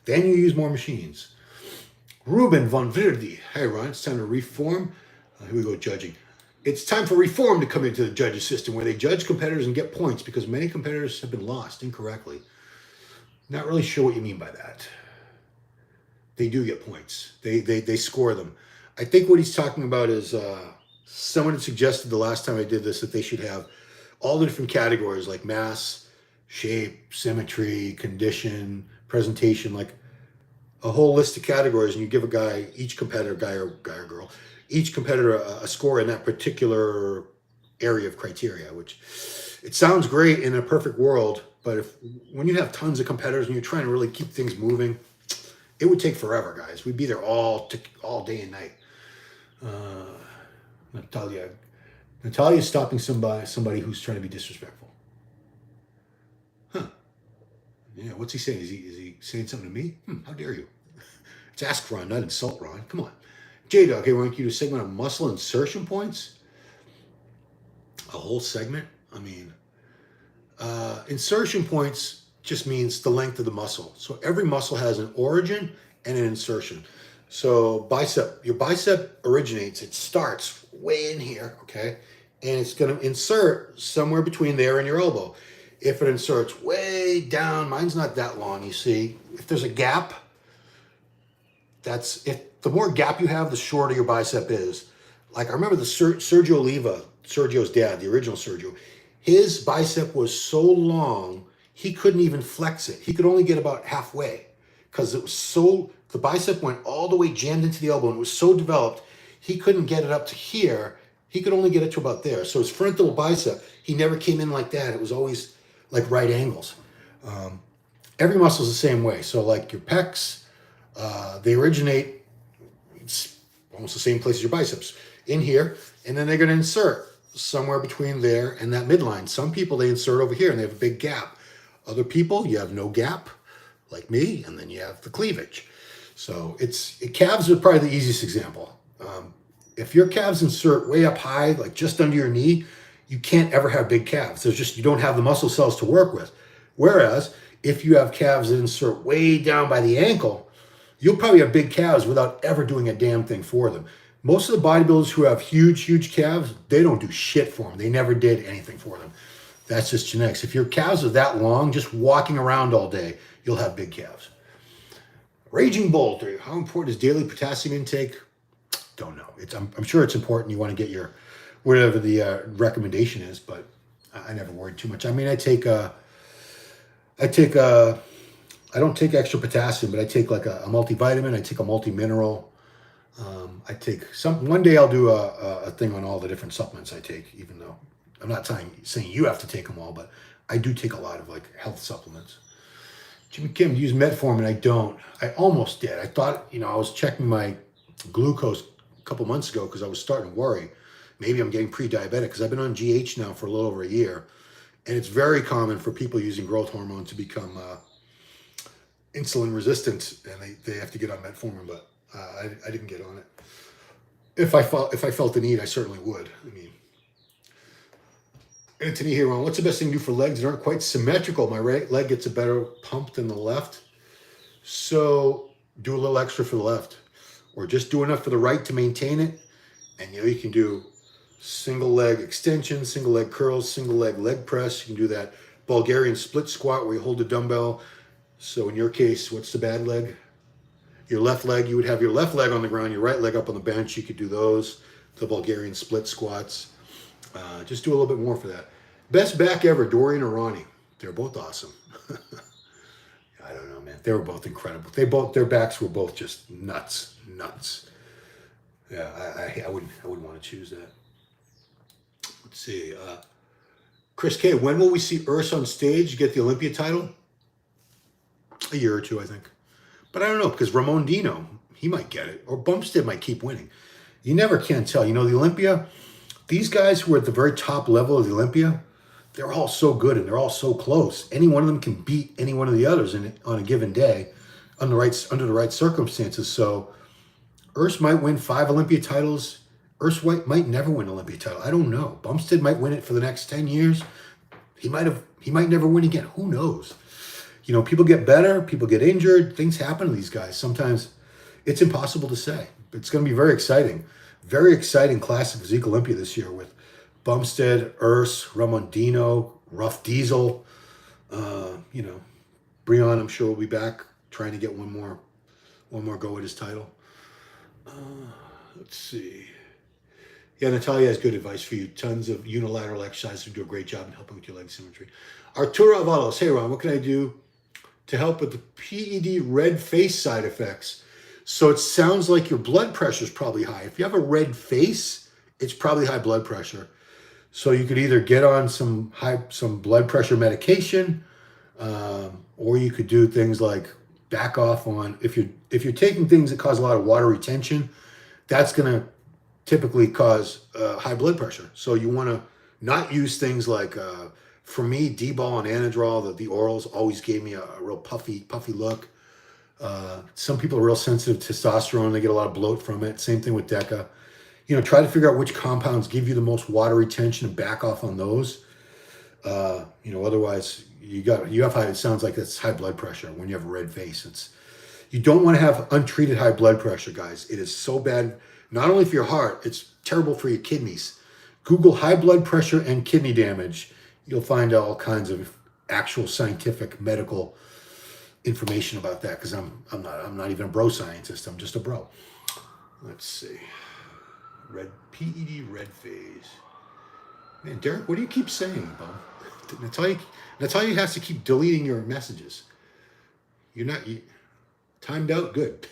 Then you use more machines. Ruben von Verdi. Hey, Ron, it's time to reform. Here we go, judging. It's time for reform to come into the judges system where they judge competitors and get points because many competitors have been lost incorrectly. Not really sure what you mean by that. They do get points. They score them. I think what he's talking about is someone had suggested the last time I did this that they should have all the different categories like mass, shape, symmetry, condition, presentation, like a whole list of categories, and you give each competitor, guy or girl, each competitor a score in that particular area of criteria, which it sounds great in a perfect world, but when you have tons of competitors and you're trying to really keep things moving, it would take forever, guys. We'd be there all day and night. Natalia's stopping somebody who's trying to be disrespectful. Huh. Yeah, what's he saying? Is he saying something to me? How dare you? It's ask Ron, not insult Ron. Come on. J-Dog, hey, want you to segment on muscle insertion points? A whole segment? I mean, insertion points just means the length of the muscle. So every muscle has an origin and an insertion. So your bicep originates, it starts way in here, okay? And it's gonna insert somewhere between there and your elbow. If it inserts way down, mine's not that long, you see. If there's a gap, the more gap you have, the shorter your bicep is. Like I remember the Sergio Oliva, Sergio's dad, the original Sergio, his bicep was so long, he couldn't even flex it. He could only get about halfway because it was the bicep went all the way jammed into the elbow and it was so developed, he couldn't get it up to here. He could only get it to about there. So his frontal bicep, he never came in like that. It was always like right angles. Every muscle is the same way. So like your pecs, they originate it's almost the same place as your biceps, in here, and then they're going to insert somewhere between there and that midline. Some people, they insert over here and they have a big gap. Other people, you have no gap, like me, and then you have the cleavage. So calves are probably the easiest example. If your calves insert way up high, like just under your knee, you can't ever have big calves. You don't have the muscle cells to work with. Whereas if you have calves that insert way down by the ankle, you'll probably have big calves without ever doing a damn thing for them. Most of the bodybuilders who have huge, huge calves, they don't do shit for them. They never did anything for them. That's just genetics. If your calves are that long, just walking around all day, you'll have big calves. Raging Bolt, how important is daily potassium intake? Don't know. I'm sure it's important. You want to get your, whatever the recommendation is, but I never worried too much. I mean, I don't take extra potassium, but I take like a multivitamin. I take a multi-mineral. I take one day I'll do a thing on all the different supplements I take, even though I'm not saying you have to take them all, but I do take a lot of like health supplements. Jimmy Kim, use metformin. I don't. I almost did. I thought, I was checking my glucose a couple months ago because I was starting to worry. Maybe I'm getting pre-diabetic because I've been on GH now for a little over a year. And it's very common for people using growth hormone to become insulin resistant, and they have to get on metformin, but I didn't get on it. If I felt the need, I certainly would. I mean, Anthony here on, what's the best thing to do for legs that aren't quite symmetrical? My right leg gets a better pump than the left. So do a little extra for the left, or just do enough for the right to maintain it. And you can do single leg extension, single leg curls, single leg press. You can do that Bulgarian split squat where you hold a dumbbell. So in your case, what's the bad leg? Your left leg, you would have your left leg on the ground, your right leg up on the bench. You could do those, the Bulgarian split squats. Just do a little bit more for that. Best back ever, Dorian or Ronnie? They're both awesome. I don't know, man. They were both incredible. Their backs were both just nuts. Yeah, I wouldn't want to choose that. Let's see. Chris K, when will we see Urs on stage get the Olympia title? A year or two, I think. But I don't know, because Ramon Dino, he might get it. Or Bumstead might keep winning. You never can tell. The Olympia, these guys who are at the very top level of the Olympia, they're all so good and they're all so close. Any one of them can beat any one of the others on a given day under the right circumstances. So Urs might win 5 Olympia titles. Urs White might never win an Olympia title. I don't know. Bumstead might win it for the next 10 years. He might never win again. Who knows? People get better, people get injured, things happen to these guys. Sometimes it's impossible to say. It's going to be very exciting. Very exciting classic physique Olympia this year with Bumstead, Urs, Ramondino, Rough Diesel. Breon, I'm sure, will be back trying to get one more go at his title. Let's see. Yeah, Natalia has good advice for you. Tons of unilateral exercises to do a great job in helping with your leg symmetry. Arturo Avalos, hey Ron, what can I do to help with the PED red face side effects? So it sounds like your blood pressure is probably high. If you have a red face, it's probably high blood pressure. So you could either get on some blood pressure medication, or you could do things like back off on, if you're taking things that cause a lot of water retention, that's going to typically cause high blood pressure. So you want to not use things like, for me, D-bol and Anadrol, the orals always gave me a real puffy look. Some people are real sensitive to testosterone. They get a lot of bloat from it. Same thing with Deca. You know, try to figure out which compounds give you the most water retention and back off on those. You know, otherwise you have high, it sounds like it's high blood pressure when you have a red face. You don't want to have untreated high blood pressure, guys. It is so bad, not only for your heart, it's terrible for your kidneys. Google high blood pressure and kidney damage. You'll find all kinds of actual scientific medical information about that, because I'm not even a bro scientist. I'm just a bro. Let's see. Red PED red phase. Man, Derek, what do you keep saying, bum? Natalia has to keep deleting your messages. Timed out, good.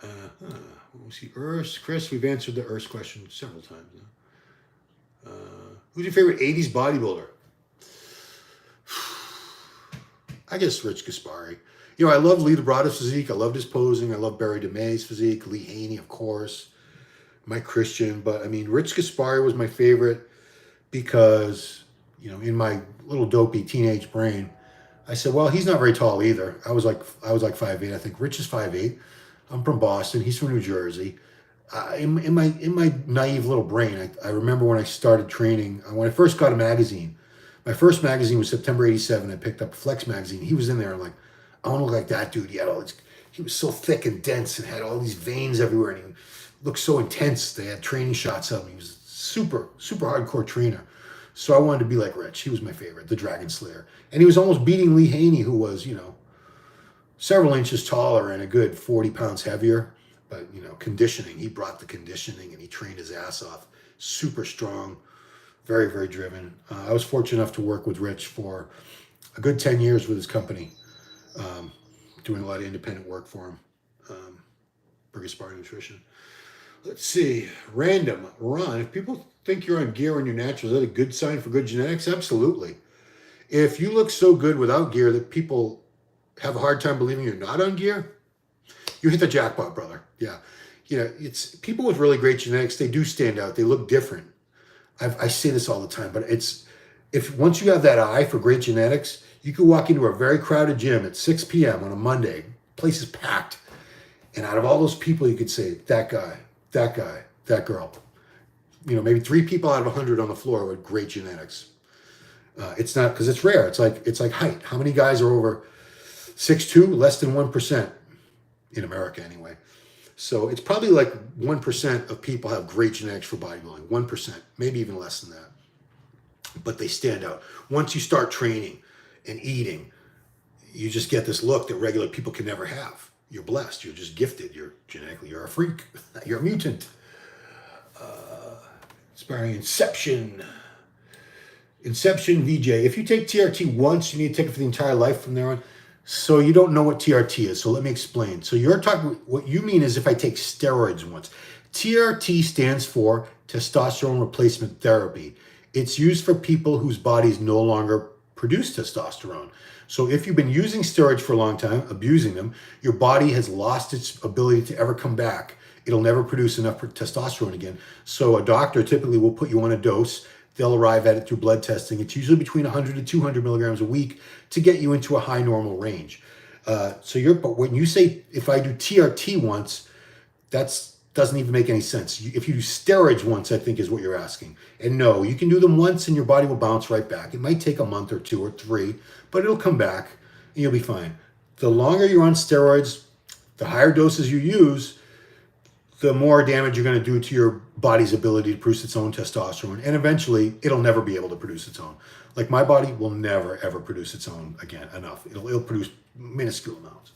We'll see. Chris, we've answered the Urs question several times now. Who's your favorite 80s bodybuilder? I guess Rich Gaspari. You know, I love Lee Labrada's physique. I loved his posing. I love Barry DeMay's physique. Lee Haney, of course. Mike Christian. But, I mean, Rich Gaspari was my favorite because, you know, in my little dopey teenage brain, I said, well, he's not very tall either. I was like 5'8". I think Rich is 5'8". I'm from Boston. He's from New Jersey. In my naive little brain, I remember when I started training, when I first got a magazine. My first magazine was September 87. I picked up Flex magazine. He was in there. I'm like, I want to look like that dude. He was so thick and dense and had all these veins everywhere. And he looked so intense. They had training shots of him. He was super, super hardcore trainer. So I wanted to be like Rich. He was my favorite, the Dragon Slayer. And he was almost beating Lee Haney, who was, you know, several inches taller and a good 40 pounds heavier. But, you know, conditioning. He brought the conditioning and he trained his ass off. Super strong. Very, very driven. I was fortunate enough to work with Rich for a good 10 years with his company, doing a lot of independent work for him, for Gaspari Nutrition. Let's see. Random. Ron, if people think you're on gear when you're natural, is that a good sign for good genetics? Absolutely. If you look so good without gear that people have a hard time believing you're not on gear, you hit the jackpot, brother. Yeah. You know, it's people with really great genetics, they do stand out. They look different. I say this all the time, but if once you have that eye for great genetics, you could walk into a very crowded gym at 6 p.m. on a Monday, place is packed, and out of all those people, you could say, that guy, that girl. You know, maybe 3 people out of 100 on the floor with great genetics. It's not, because it's rare. It's like height. How many guys are over 6'2"? Less than 1% in America anyway. So it's probably like 1% of people have great genetics for bodybuilding. 1%, maybe even less than that. But they stand out. Once you start training and eating, you just get this look that regular people can never have. You're blessed. You're just gifted. You're a freak. You're a mutant. Inspiring Inception VJ. If you take TRT once, you need to take it for the entire life from there on. So you don't know what TRT is. So let me explain. So you're talking, what you mean is if I take steroids once. TRT stands for testosterone replacement therapy. It's used for people whose bodies no longer produce testosterone. So if you've been using steroids for a long time, abusing them, your body has lost its ability to ever come back. It'll never produce enough testosterone again. So a doctor typically will put you on a dose. They'll arrive at it through blood testing. It's usually between 100 to 200 milligrams a week to get you into a high normal range. But when you say, if I do TRT once, that doesn't even make any sense. If you do steroids once, I think is what you're asking. And no, you can do them once and your body will bounce right back. It might take a month or 2 or 3, but it'll come back and you'll be fine. The longer you're on steroids, the higher doses you use, the more damage you're going to do to your body's ability to produce its own testosterone. And eventually, it'll never be able to produce its own. Like my body will never, ever produce its own again, enough. It'll produce minuscule amounts.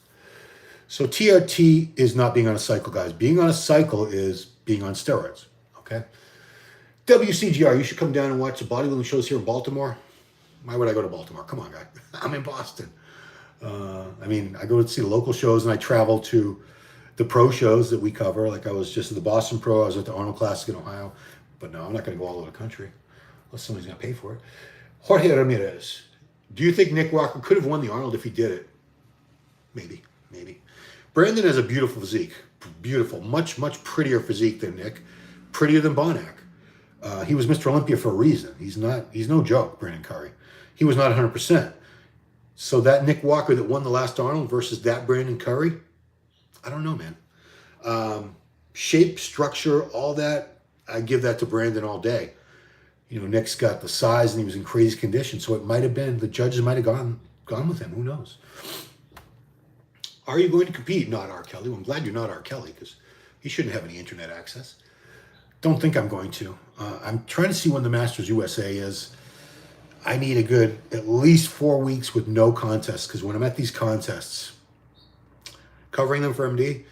So TRT is not being on a cycle, guys. Being on a cycle is being on steroids, okay? WCGR, you should come down and watch the bodybuilding shows here in Baltimore. Why would I go to Baltimore? Come on, guy. I'm in Boston. I go to see the local shows and I travel to the pro shows that we cover. Like I was just at the Boston Pro, I was at the Arnold Classic in Ohio, but no, I'm not going to go all over the country. unless somebody's going to pay for it. Jorge Ramirez. Do you think Nick Walker could have won the Arnold if he did it? Maybe. Brandon has a beautiful physique. Beautiful. Much, much prettier physique than Nick. Prettier than Bonac. He was Mr. Olympia for a reason. He's no joke, Brandon Curry. He was not 100%. So that Nick Walker that won the last Arnold versus that Brandon Curry, I don't know, man. Shape, structure, all that, I give that to Brandon all day. Nick's got the size and he was in crazy condition. So it might have been, the judges might have gone with him. Who knows? Are you going to compete? Not R. Kelly. Well, I'm glad you're not R. Kelly because he shouldn't have any internet access. Don't think I'm going to. I'm trying to see when the Masters USA is. I need a good at least 4 weeks with no contests because when I'm at these contests, covering them for MD,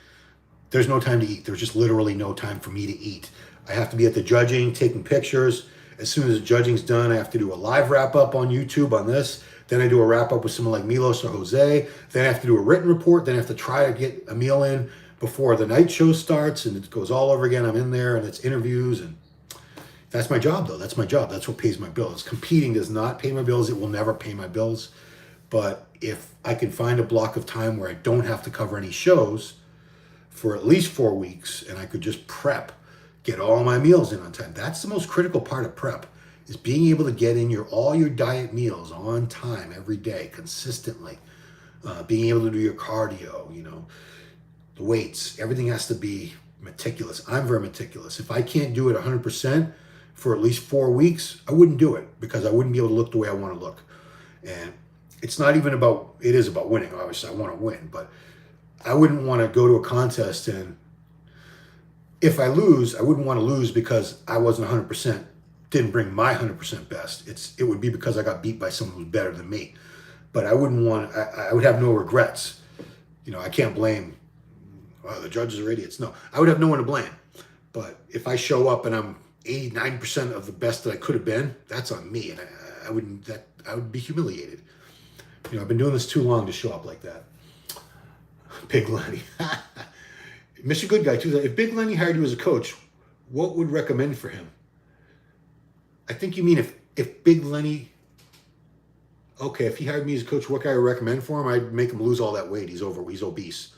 there's no time to eat. There's just literally no time for me to eat. I have to be at the judging, taking pictures. As soon as the judging's done, I have to do a live wrap-up on YouTube on this. Then I do a wrap-up with someone like Milos or Jose. Then I have to do a written report. Then I have to try to get a meal in before the night show starts, and it goes all over again. I'm in there, and it's interviews, and that's my job, though. That's my job. That's what pays my bills. Competing does not pay my bills. It will never pay my bills. But if I can find a block of time where I don't have to cover any shows for at least 4 weeks, and I could just prep, get all my meals in on time. That's the most critical part of prep, is being able to get in all your diet meals on time every day, consistently. Being able to do your cardio, the weights, everything has to be meticulous. I'm very meticulous. If I can't do it 100% for at least 4 weeks, I wouldn't do it because I wouldn't be able to look the way I want to look. And it's not even about, it is about winning. Obviously, I want to win, but I wouldn't want to go to a contest and if I lose, I wouldn't want to lose because I wasn't 100%, didn't bring my 100% best. It would be because I got beat by someone who's better than me. But I wouldn't want, I would have no regrets. I can't blame, the judges are idiots. No, I would have no one to blame. But if I show up and I'm 89% of the best that I could have been, that's on me. And I would be humiliated. I've been doing this too long to show up like that. Big Lenny. Mr. Good Guy, too. If Big Lenny hired you as a coach, what would recommend for him? I think you mean if Big Lenny, okay, if he hired me as a coach, what guy I would recommend for him? I'd make him lose all that weight. He's obese.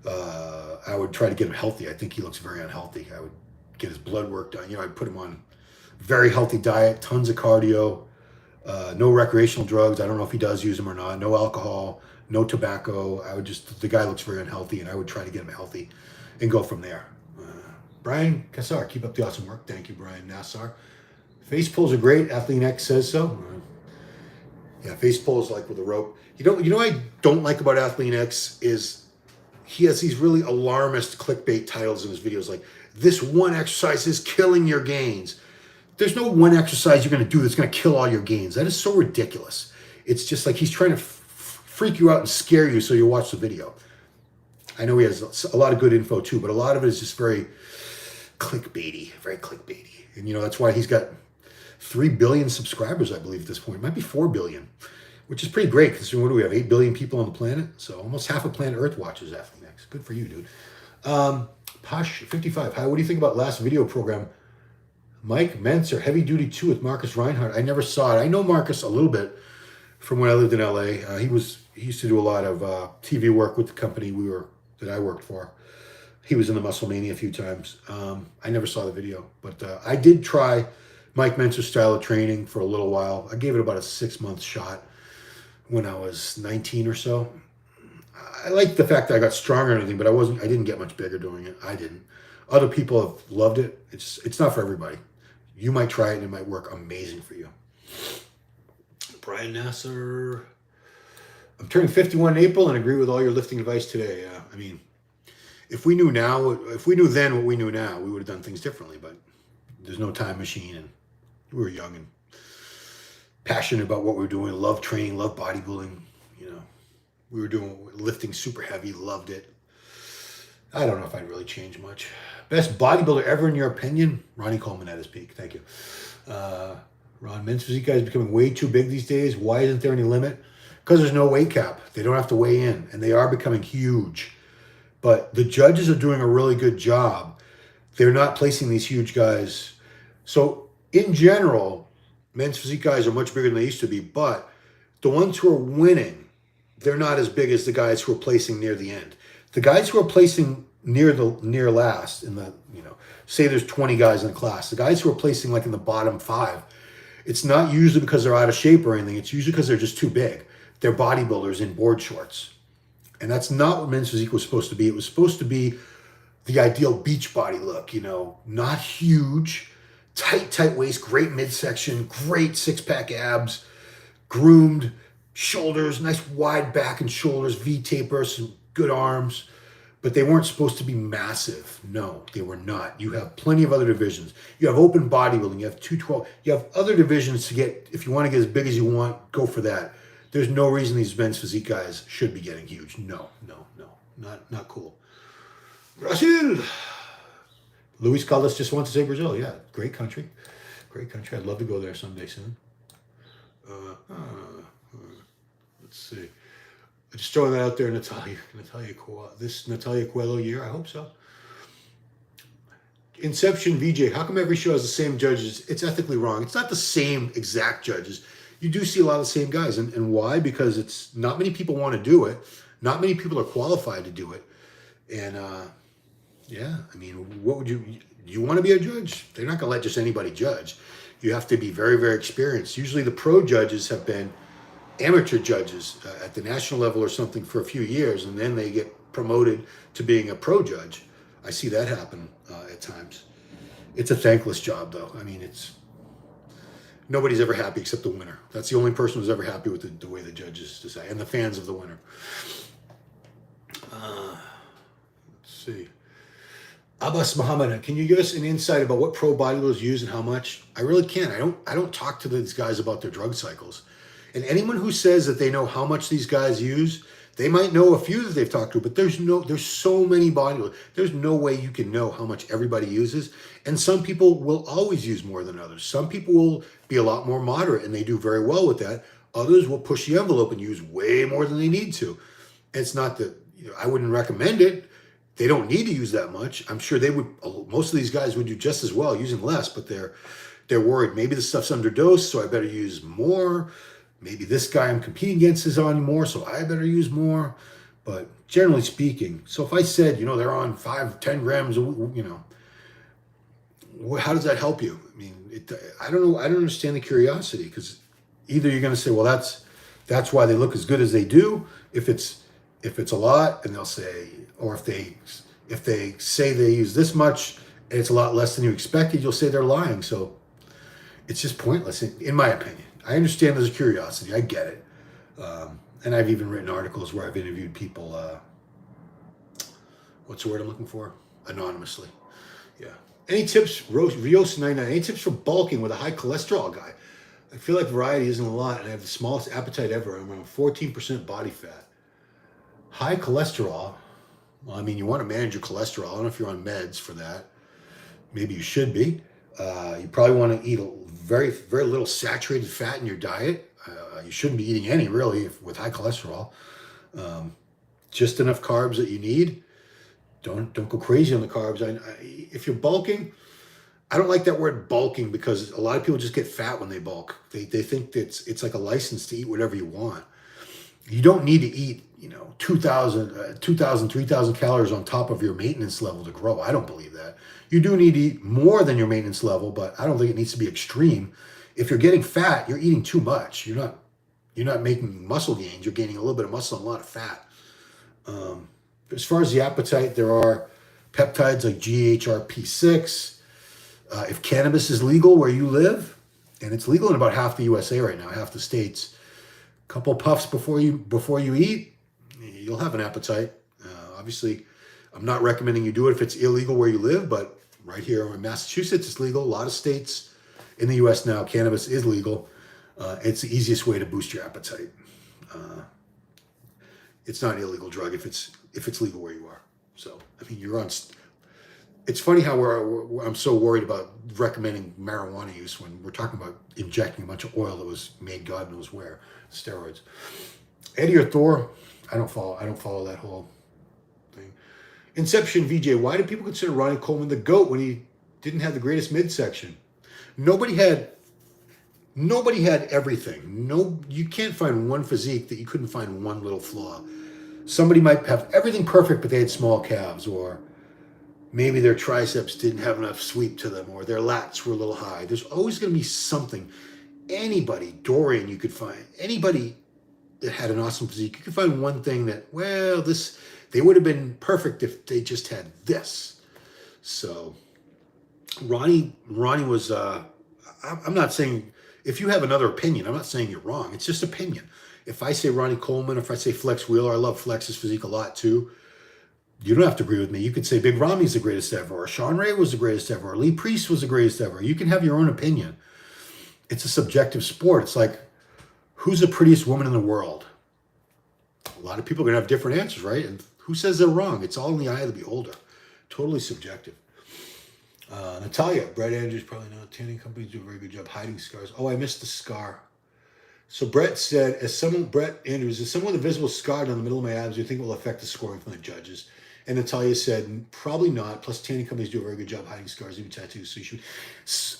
I would try to get him healthy. I think he looks very unhealthy. I would get his blood work done. I'd put him on very healthy diet, tons of cardio, no recreational drugs. I don't know if he does use them or not. No alcohol, no tobacco. The guy looks very unhealthy, and I would try to get him healthy and go from there. Brian Kassar, keep up the awesome work. Thank you, Brian Nassar. Face pulls are great. Athlete X says so. Yeah, face pulls like with a rope. You know what I don't like about Athlete X is he has these really alarmist clickbait titles in his videos like, this one exercise is killing your gains. There's no one exercise you're going to do that's going to kill all your gains. That is so ridiculous. It's just like he's trying to freak you out and scare you so you watch the video. I know he has a lot of good info too, but a lot of it is just very clickbaity, very clickbaity. And that's why he's got 3 billion subscribers, I believe, at this point. It might be 4 billion, which is pretty great because what do we have, 8 billion people on the planet? So almost half of planet Earth watches Athlete X. Good for you, dude. Posh55, hi, what do you think about last video program? Mike Mentzer, Heavy Duty 2 with Marcus Reinhardt. I never saw it. I know Marcus a little bit from when I lived in LA. He used to do a lot of TV work with the company that I worked for. He was in the Muscle Mania a few times. I never saw the video, but I did try Mike Mentzer's style of training for a little while. I gave it about a 6-month shot when I was 19 or so. I liked the fact that I got stronger and everything, but I didn't get much bigger doing it. I didn't. Other people have loved it. It's not for everybody. You might try it and it might work amazing for you. Brian Nasser. I'm turning 51 in April and agree with all your lifting advice today. I mean, if we knew then what we knew now, we would have done things differently, but there's no time machine and we were young and passionate about what we were doing, love training, love bodybuilding, we were lifting super heavy, loved it. I don't know if I'd really change much. Best bodybuilder ever in your opinion? Ronnie Coleman at his peak. Thank you. Ron, men's physique guys becoming way too big these days. Why isn't there any limit? Because there's no weight cap. They don't have to weigh in, and they are becoming huge. But the judges are doing a really good job. They're not placing these huge guys. So in general, Men's physique guys are much bigger than they used to be, but the ones who are winning, they're not as big as the guys who are placing near the end. The guys who are placing near last in the, say there's 20 guys in the class. The guys who are placing like in the bottom 5, it's not usually because they're out of shape or anything. It's usually because they're just too big. They're bodybuilders in board shorts. And that's not what men's physique was supposed to be. It was supposed to be the ideal beach body look, not huge, tight waist, great midsection, great six-pack abs, groomed shoulders, nice wide back and shoulders, V-taper, some good arms. But they weren't supposed to be massive. No, they were not. You have plenty of other divisions. You have open bodybuilding. You have 212. You have other divisions to get, if you want to get as big as you want, go for that. There's no reason these men's physique guys should be getting huge. No. Not cool. Brazil. Luis Caldas just wants to say Brazil. Yeah, great country. Great country. I'd love to go there someday soon. Let's see. Just throwing that out there, this Natalia Coelho year, I hope so. Inception VJ, how come every show has the same judges? It's ethically wrong. It's not the same exact judges. You do see a lot of the same guys. And why? Because it's not many people want to do it. Not many people are qualified to do it. And what would you want to be a judge? They're not going to let just anybody judge. You have to be very, very experienced. Usually the pro judges have been amateur judges at the national level or something for a few years, and then they get promoted to being a pro judge. I see that happen at times. It's a thankless job, though. Nobody's ever happy except the winner. That's the only person who's ever happy with the way the judges decide, and the fans of the winner. Let's see. Abbas Muhammad, can you give us an insight about what pro bodybuilders use and how much? I really can't. I don't talk to these guys about their drug cycles. And anyone who says that they know how much these guys use, they might know a few that they've talked to, but there's so many bodybuilders. There's no way you can know how much everybody uses. And some people will always use more than others. Some people will be a lot more moderate, and they do very well with that. Others will push the envelope and use way more than they need to. It's not that, I wouldn't recommend it. They don't need to use that much. I'm sure they would. Most of these guys would do just as well using less, but they're worried. Maybe the stuff's underdosed, so I better use more. Maybe this guy I'm competing against is on more, so I better use more. But generally speaking, so if I said, they're on 5-10 grams, how does that help you? I don't know. I don't understand the curiosity, because either you're going to say, well, that's why they look as good as they do. If it's a lot, and they'll say, or if they say they use this much and it's a lot less than you expected, you'll say they're lying. So it's just pointless, in my opinion. I understand there's a curiosity. I get it. And I've even written articles where I've interviewed people, what's the word I'm looking for? Anonymously. Yeah. Any tips, Rios99, any tips for bulking with a high cholesterol guy? I feel like variety isn't a lot, and I have the smallest appetite ever. I'm around 14% body fat. High cholesterol. Well, you want to manage your cholesterol. I don't know if you're on meds for that. Maybe you should be. You probably want to eat very, very little saturated fat in your diet. You shouldn't be eating any, really, with high cholesterol. Just enough carbs that you need. Don't go crazy on the carbs. If you're bulking, I don't like that word bulking, because a lot of people just get fat when they bulk. They think that it's like a license to eat whatever you want. You don't need to eat 2,000, 3,000 calories on top of your maintenance level to grow. I don't believe that. You do need to eat more than your maintenance level, but I don't think it needs to be extreme. If you're getting fat, you're eating too much. You're not making muscle gains. You're gaining a little bit of muscle and a lot of fat. As far as the appetite, there are peptides like GHRP6. If cannabis is legal where you live, and it's legal in about half the USA right now, half the states, a couple puffs before you eat, you'll have an appetite. Obviously, I'm not recommending you do it if it's illegal where you live, but right here in Massachusetts, it's legal. A lot of states in the US now, cannabis is legal. It's the easiest way to boost your appetite. It's not an illegal drug if it's legal where you are. So, you're on. It's funny how I'm so worried about recommending marijuana use when we're talking about injecting a bunch of oil that was made God knows where, steroids. Eddie or Thor, I don't follow that whole thing. Inception VJ, why do people consider Ronnie Coleman the GOAT when he didn't have the greatest midsection? Nobody had Nobody had everything. No, you can't find one physique that you couldn't find one little flaw. Somebody might have everything perfect, but they had small calves, or maybe their triceps didn't have enough sweep to them, or their lats were a little high. There's always going to be something. Anybody, Dorian, you could find. Anybody that had an awesome physique, you could find one thing that, well, they would have been perfect if they just had this. So Ronnie was, I'm not saying, if you have another opinion, I'm not saying you're wrong. It's just opinion. If I say Ronnie Coleman, if I say Flex Wheeler, I love Flex's physique a lot too. You don't have to agree with me. You could say Big Rami's the greatest ever, or Sean Ray was the greatest ever, or Lee Priest was the greatest ever. You can have your own opinion. It's a subjective sport. It's like, who's the prettiest woman in the world? A lot of people are going to have different answers, right? And who says they're wrong? It's all in the eye of the beholder. Totally subjective. Natalia, Brett Andrews, probably not. Tanning companies do a very good job hiding scars. Oh, I missed the scar. So Brett said, Brett Andrews, as someone with a visible scar down the middle of my abs, do you think it will affect the scoring from the judges? And Natalia said, probably not. Plus, tanning companies do a very good job hiding scars, even tattoos. So you should.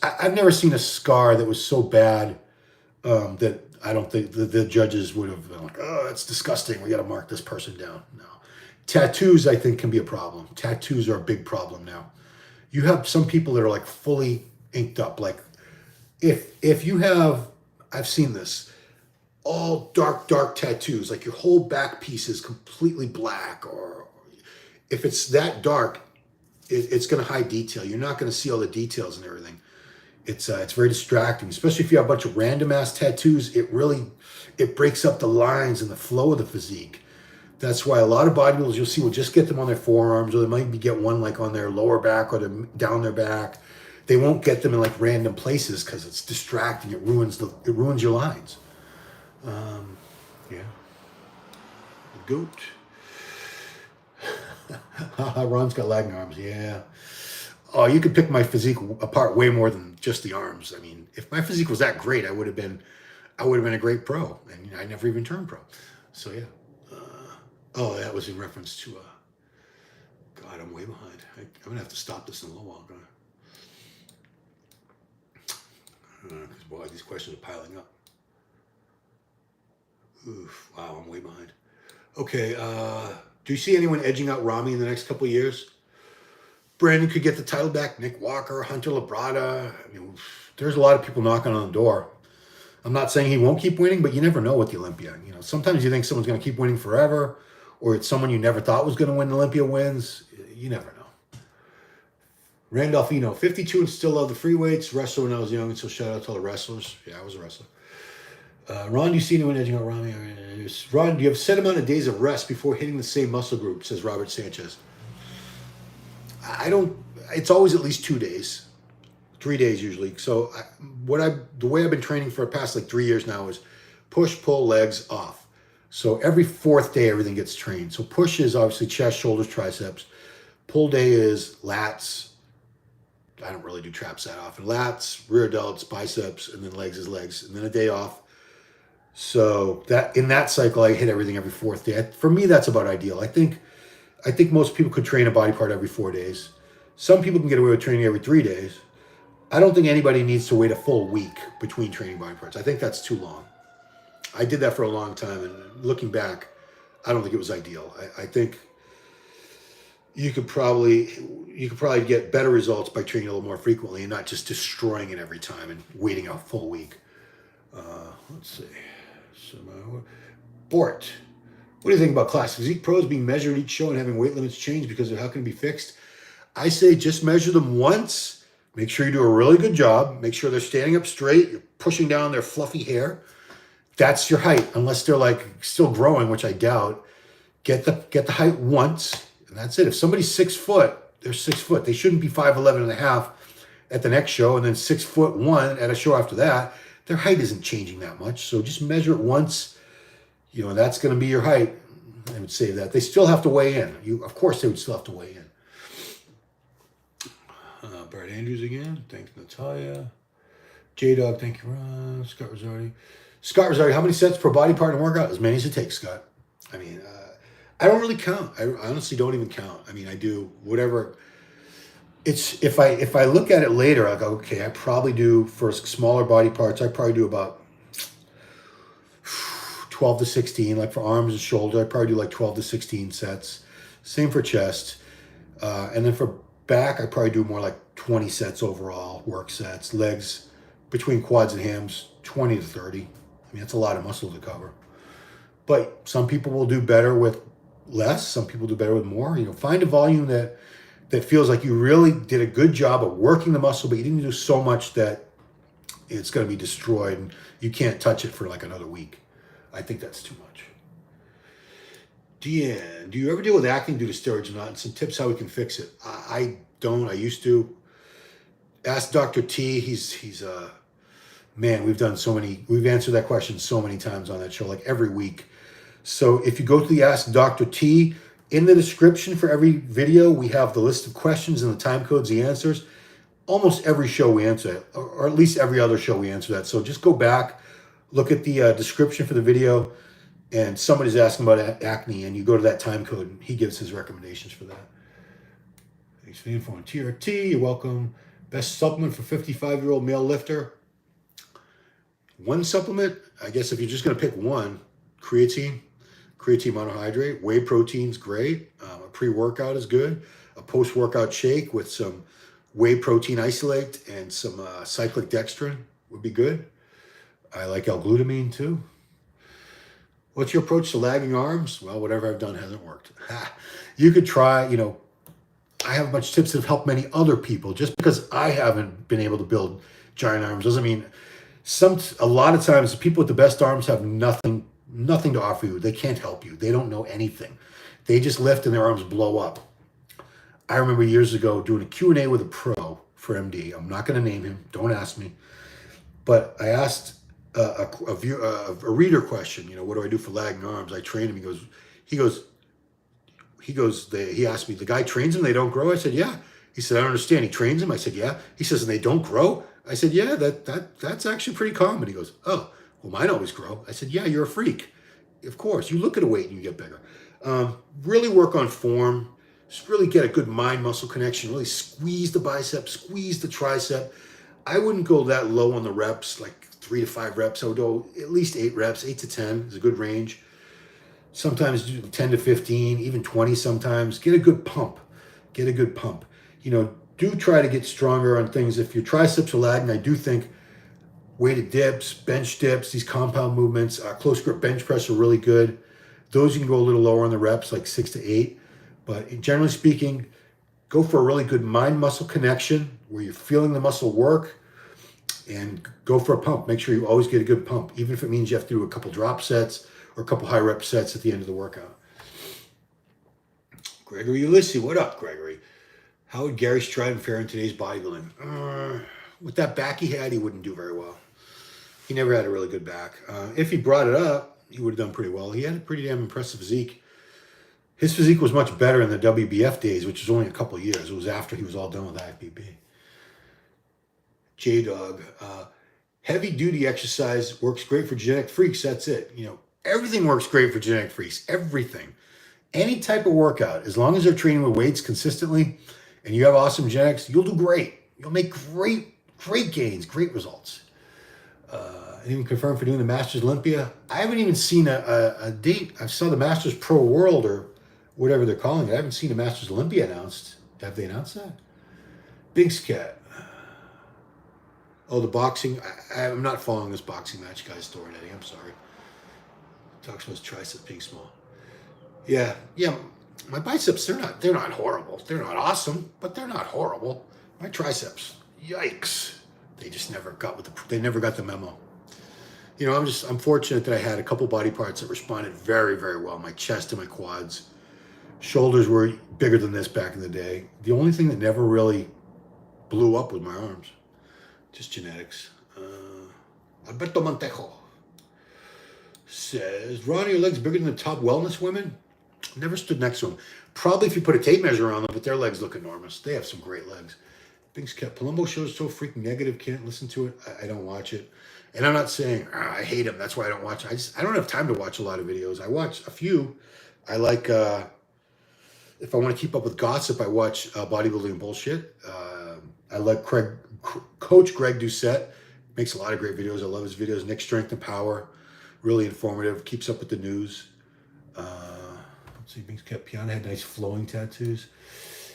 I've never seen a scar that was so bad that I don't think the judges would have been like, oh, that's disgusting. We got to mark this person down. No. Tattoos, I think, can be a problem. Tattoos are a big problem now. You have some people that are like fully inked up. Like if you have, I've seen this, all dark tattoos, like your whole back piece is completely black, or if it's that dark, it's going to hide detail. You're not going to see all the details and everything. It's very distracting, especially if you have a bunch of random ass tattoos. It breaks up the lines and the flow of the physique. That's why a lot of bodybuilders you'll see will just get them on their forearms, or they might get one like on their lower back or down their back. They won't get them in like random places because it's distracting. It ruins your lines. Yeah. The goat. Ron's got lagging arms. Yeah. Oh, you could pick my physique apart way more than just the arms. I mean, if my physique was that great, I would have been a great pro, and I never even turned pro. So yeah. Oh, that was in reference to, God, I'm way behind. I'm going to have to stop this in a little while. Because, boy, these questions are piling up. Oof, wow, I'm way behind. Okay, do you see anyone edging out Rami in the next couple of years? Brandon could get the title back. Nick Walker, Hunter Labrada. I mean, there's a lot of people knocking on the door. I'm not saying he won't keep winning, but you never know with the Olympia. You know, sometimes you think someone's going to keep winning forever, or it's someone you never thought was going to win Olympia wins. You never know. Randolphino, 52 and still love the free weights. Wrestler when I was young, and so shout out to all the wrestlers. Yeah, I was a wrestler. Ron, do you see anyone edging out Rami? Ron, do you have a set amount of days of rest before hitting the same muscle group, says Robert Sanchez. I don't, it's always at least 2 days, 3 days usually. So the way I've been training for the past like 3 years now is push, pull, legs, off. So every fourth day, everything gets trained. So push is obviously chest, shoulders, triceps. Pull day is lats. I don't really do traps that often. Lats, rear delts, biceps, and then legs is legs. And then a day off. So that in that cycle, I hit everything every fourth day. For me, that's about ideal. I think most people could train a body part every 4 days. Some people can get away with training every 3 days. I don't think anybody needs to wait a full week between training body parts. I think that's too long. I did that for a long time, and looking back, I don't think it was ideal. I think you could probably get better results by training a little more frequently and not just destroying it every time and waiting a full week. Let's see. Bort, what do you think about class physique pros being measured each show and having weight limits changed because of how can it be fixed? I say just measure them once. Make sure you do a really good job. Make sure they're standing up straight. You're pushing down their fluffy hair. That's your height, unless they're like still growing, which I doubt. Get the height once, and that's it. If somebody's 6 foot, they're 6 foot. They shouldn't be 5'11" and a half at the next show, and then 6'1" at a show after that. Their height isn't changing that much, so just measure it once. You know, that's going to be your height. I would say that. They still have to weigh in. Of course, they would still have to weigh in. Brad Andrews again. Thanks, Natalia. J-Dog, thank you, Ron. Scott Rosario, how many sets per body part and workout? As many as it takes, Scott. I mean, I don't really count. I honestly don't even count. I mean, I do whatever. it's if I look at it later, I go, okay, I probably do for smaller body parts. I probably do about 12 to 16. Like for arms and shoulder, I probably do like 12 to 16 sets. Same for chest, and then for back, I probably do more like 20 sets overall, work sets. Legs, between quads and hams, 20 to 30. I mean, that's a lot of muscle to cover. But some people will do better with less. Some people do better with more. You know, find a volume that feels like you really did a good job of working the muscle, but you didn't do so much that it's going to be destroyed and you can't touch it for like another week. I think that's too much. Deanne, do you ever deal with acne due to steroids or not? And some tips how we can fix it. I don't. I used to. Ask Dr. T. He's man, we've answered that question so many times on that show, like every week. So if you go to the Ask Dr. T, in the description for every video, we have the list of questions and the time codes, the answers. Almost every show we answer it, or at least every other show we answer that. So just go back, look at the description for the video, and somebody's asking about acne, and you go to that time code, and he gives his recommendations for that. Thanks for the info on TRT. You're welcome. Best supplement for 55-year-old male lifter. One supplement, I guess if you're just going to pick one, creatine monohydrate. Whey protein's great. A pre-workout is good. A post-workout shake with some whey protein isolate and some cyclic dextrin would be good. I like L-glutamine too. What's your approach to lagging arms? Well, whatever I've done hasn't worked. You could try, you know, I have a bunch of tips that have helped many other people. Just because I haven't been able to build giant arms doesn't mean a lot of times people with the best arms have nothing to offer you. They can't help you. They don't know anything. They just lift and their arms blow up. I remember years ago doing a Q&A with a pro for MD. I'm not going to name him. Don't ask me. But I asked a reader question. You know, what do I do for lagging arms? I train him. He asked me, the guy trains them, they don't grow? I said, yeah. He said, I don't understand. He trains them? I said, yeah. He says, and they don't grow? I said, yeah, that's actually pretty common. He goes, oh, well, mine always grow. I said, yeah, you're a freak. Of course, you look at a weight and you get bigger. Really work on form. Just really get a good mind-muscle connection. Really squeeze the bicep, squeeze the tricep. I wouldn't go that low on the reps, like 3 to 5 reps. I would go at least 8 reps. 8 to 10 is a good range. Sometimes do 10 to 15, even 20 sometimes. Get a good pump. You know, do try to get stronger on things. If your triceps are lagging, I do think weighted dips, bench dips, these compound movements, close grip bench press are really good. Those you can go a little lower on the reps, like 6 to 8. But generally speaking, go for a really good mind-muscle connection where you're feeling the muscle work, and go for a pump. Make sure you always get a good pump, even if it means you have to do a couple drop sets or a couple high rep sets at the end of the workout. Gregory Ulysses, what up, Gregory? How would Gary Stridham fare in today's bodybuilding? With that back he had, he wouldn't do very well. He never had a really good back. If he brought it up, he would have done pretty well. He had a pretty damn impressive physique. His physique was much better in the WBF days, which was only a couple of years. It was after he was all done with IFBB. J-Dog, heavy duty exercise works great for genetic freaks. That's it. You know, everything works great for genetic freaks. Everything. Any type of workout, as long as they're training with weights consistently and you have awesome genetics, you'll do great. You'll make great gains, great results. Even confirmed for doing the Masters Olympia. I haven't even seen a date. I saw the Masters Pro World or whatever they're calling it. I haven't seen a Masters Olympia announced. Have they announced that? Biggs Cat. Oh, the boxing. I'm not following this boxing match guy's story, Eddie. I'm sorry. Talks about his triceps being small. Yeah. My biceps, they're not horrible. They're not awesome, but they're not horrible. My triceps, yikes. They just never got they never got the memo. You know, I'm fortunate that I had a couple body parts that responded very, very well. My chest and my quads. Shoulders were bigger than this back in the day. The only thing that never really blew up was my arms. Just genetics. Alberto Montejo says, Ron, your legs bigger than the top wellness women? Never stood next to them. Probably if you put a tape measure on them, but their legs look enormous. They have some great legs. Biggs Cat, Palumbo show is so freaking negative, can't listen to it. I don't watch it. And I'm not saying, I hate him, that's why I don't watch it. I don't have time to watch a lot of videos. I watch a few. I like if I want to keep up with gossip, I watch Bodybuilding Bullshit. I like Coach Greg Doucette. Makes a lot of great videos. I love his videos. Nick Strength and Power. Really informative. Keeps up with the news. Let's see. Piana had nice flowing tattoos.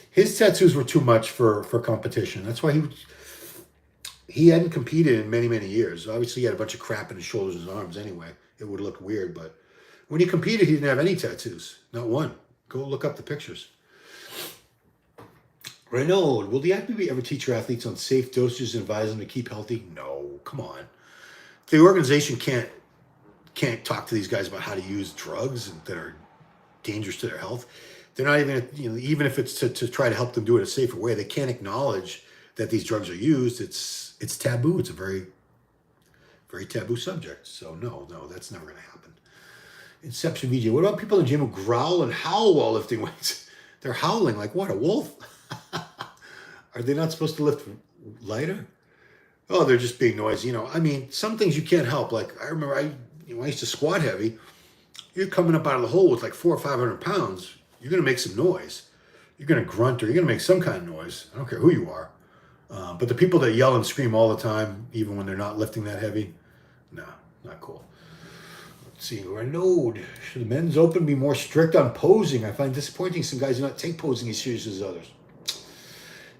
His tattoos were too much for competition. That's why he hadn't competed in many, many years. Obviously, he had a bunch of crap in his shoulders and his arms anyway. It would look weird, but when he competed, he didn't have any tattoos. Not one. Go look up the pictures. Renaud, will the IFBB ever teach your athletes on safe dosages and advise them to keep healthy? No, come on. The organization can't talk to these guys about how to use drugs that are dangerous to their health. They're not even, even if it's to try to help them do it a safer way, they can't acknowledge that these drugs are used. It's taboo. It's a very, very taboo subject. So no, that's never going to happen. Inception VJ. What about people in the gym who growl and howl while lifting weights? They're howling like what, a wolf? Are they not supposed to lift lighter? Oh, they're just being noisy. I mean, some things you can't help. Like I remember I used to squat heavy. You're coming up out of the hole with like 400 or 500 pounds. You're going to make some noise. You're going to grunt or you're going to make some kind of noise. I don't care who you are. But the people that yell and scream all the time, even when they're not lifting that heavy, no, not cool. Let's see. Renaud. Should the men's open be more strict on posing? I find disappointing some guys do not take posing as seriously as others.